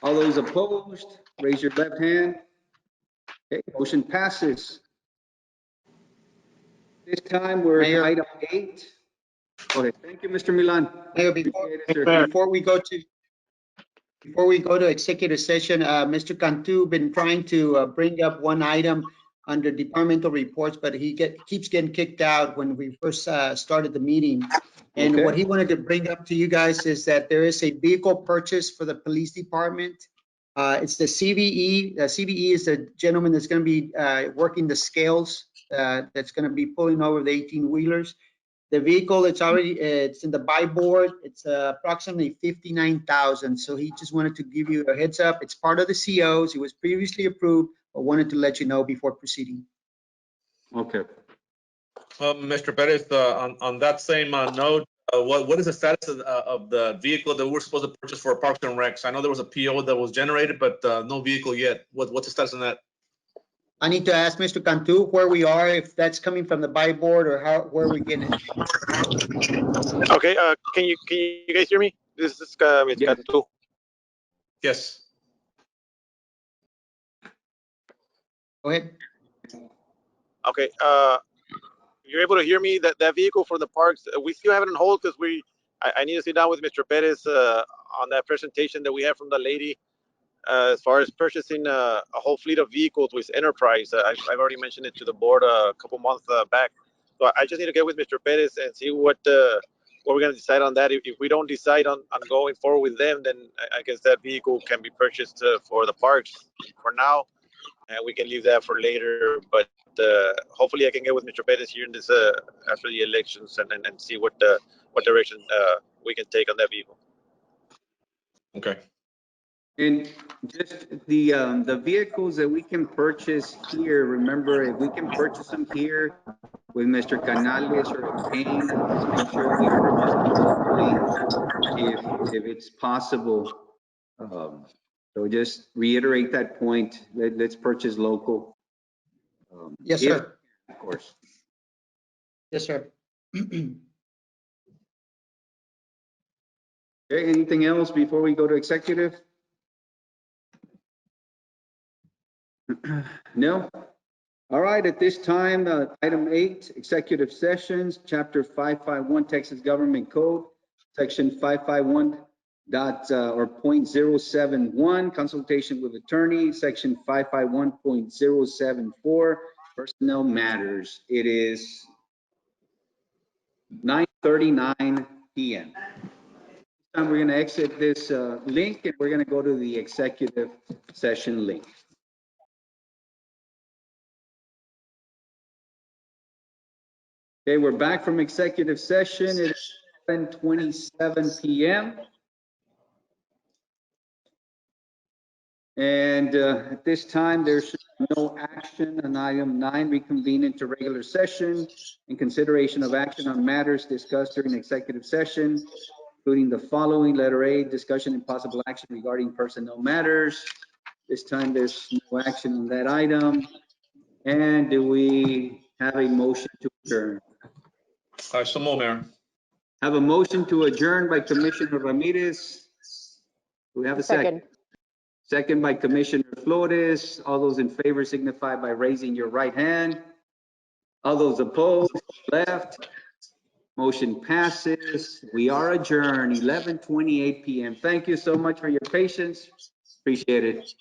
All those opposed, raise your left hand. Okay, motion passes. This time we're Mayor. at item 8. Go ahead. Thank you, Mr. Milan. Mayor, Appreciate it, sir. before we go to executive session, Mr. Cantu been trying to bring up one item under departmental reports, but he keeps getting kicked out when we first started the meeting. And Okay. what he wanted to bring up to you guys is that there is a vehicle purchase for the police department. It's the CVE. CVE is the gentleman that's going to be working the scales, that's going to be pulling over the 18-wheelers. The vehicle, it's in the buy board. It's approximately $59,000. So he just wanted to give you a heads up. It's part of the COs. It was previously approved, but wanted to let you know before proceeding. Okay. Mr. Perez, on that same note, what is the status of the vehicle that we're supposed to purchase for Parks and Recs? I know there was a PO that was generated, but no vehicle yet. What's the status on that? I need to ask Mr. Cantu where we are, if that's coming from the buy board or where we getting it. Okay, can you guys hear me? This is Mr. Cantu. Yes. Go ahead. Okay, you're able to hear me? That vehicle for the parks, we still have it on hold because I need to sit down with Mr. Perez on that presentation that we have from the lady as far as purchasing a whole fleet of vehicles with Enterprise. I've already mentioned it to the board a couple months back. So I just need to get with Mr. Perez and see what we're going to decide on that. If we don't decide on going forward with them, then I guess that vehicle can be purchased for the parks for now, and we can leave that for later. But hopefully I can get with Mr. Perez here in this after the elections and see what direction we can take on that vehicle. Okay. And just the vehicles that we can purchase here, remember, if we can purchase them here with Mr. Canales or Kane, let's make sure we purchase them locally if it's possible. So just reiterate that point. Let's purchase local. Yes, sir. Of course. Yes, sir. Okay, anything else before we go to executive? No? All right, at this time, item 8, executive sessions, chapter 551, Texas Government Code, section 551 or 0.071, consultation with attorney, section 551.074, personnel matters. It is 9:39 p.m. This time we're going to exit this link and we're going to go to the executive session link. Okay, we're back from executive session. It's 7:27 p.m. And at this time, there should be no action on item 9, reconvene into regular session in consideration of action on matters discussed during executive session, including the following: letter A, discussion and possible action regarding personnel matters. This time, there's no action on that item. And do we have a motion to adjourn? So move, Mayor. Have a motion to adjourn by Commissioner Ramirez. Do we have a second? Second by Commissioner Flores. All those in favor signify by raising your right hand. All those opposed, left. Motion passes. We are adjourned, 11:28 p.m. Thank you so much for your patience. Appreciate it.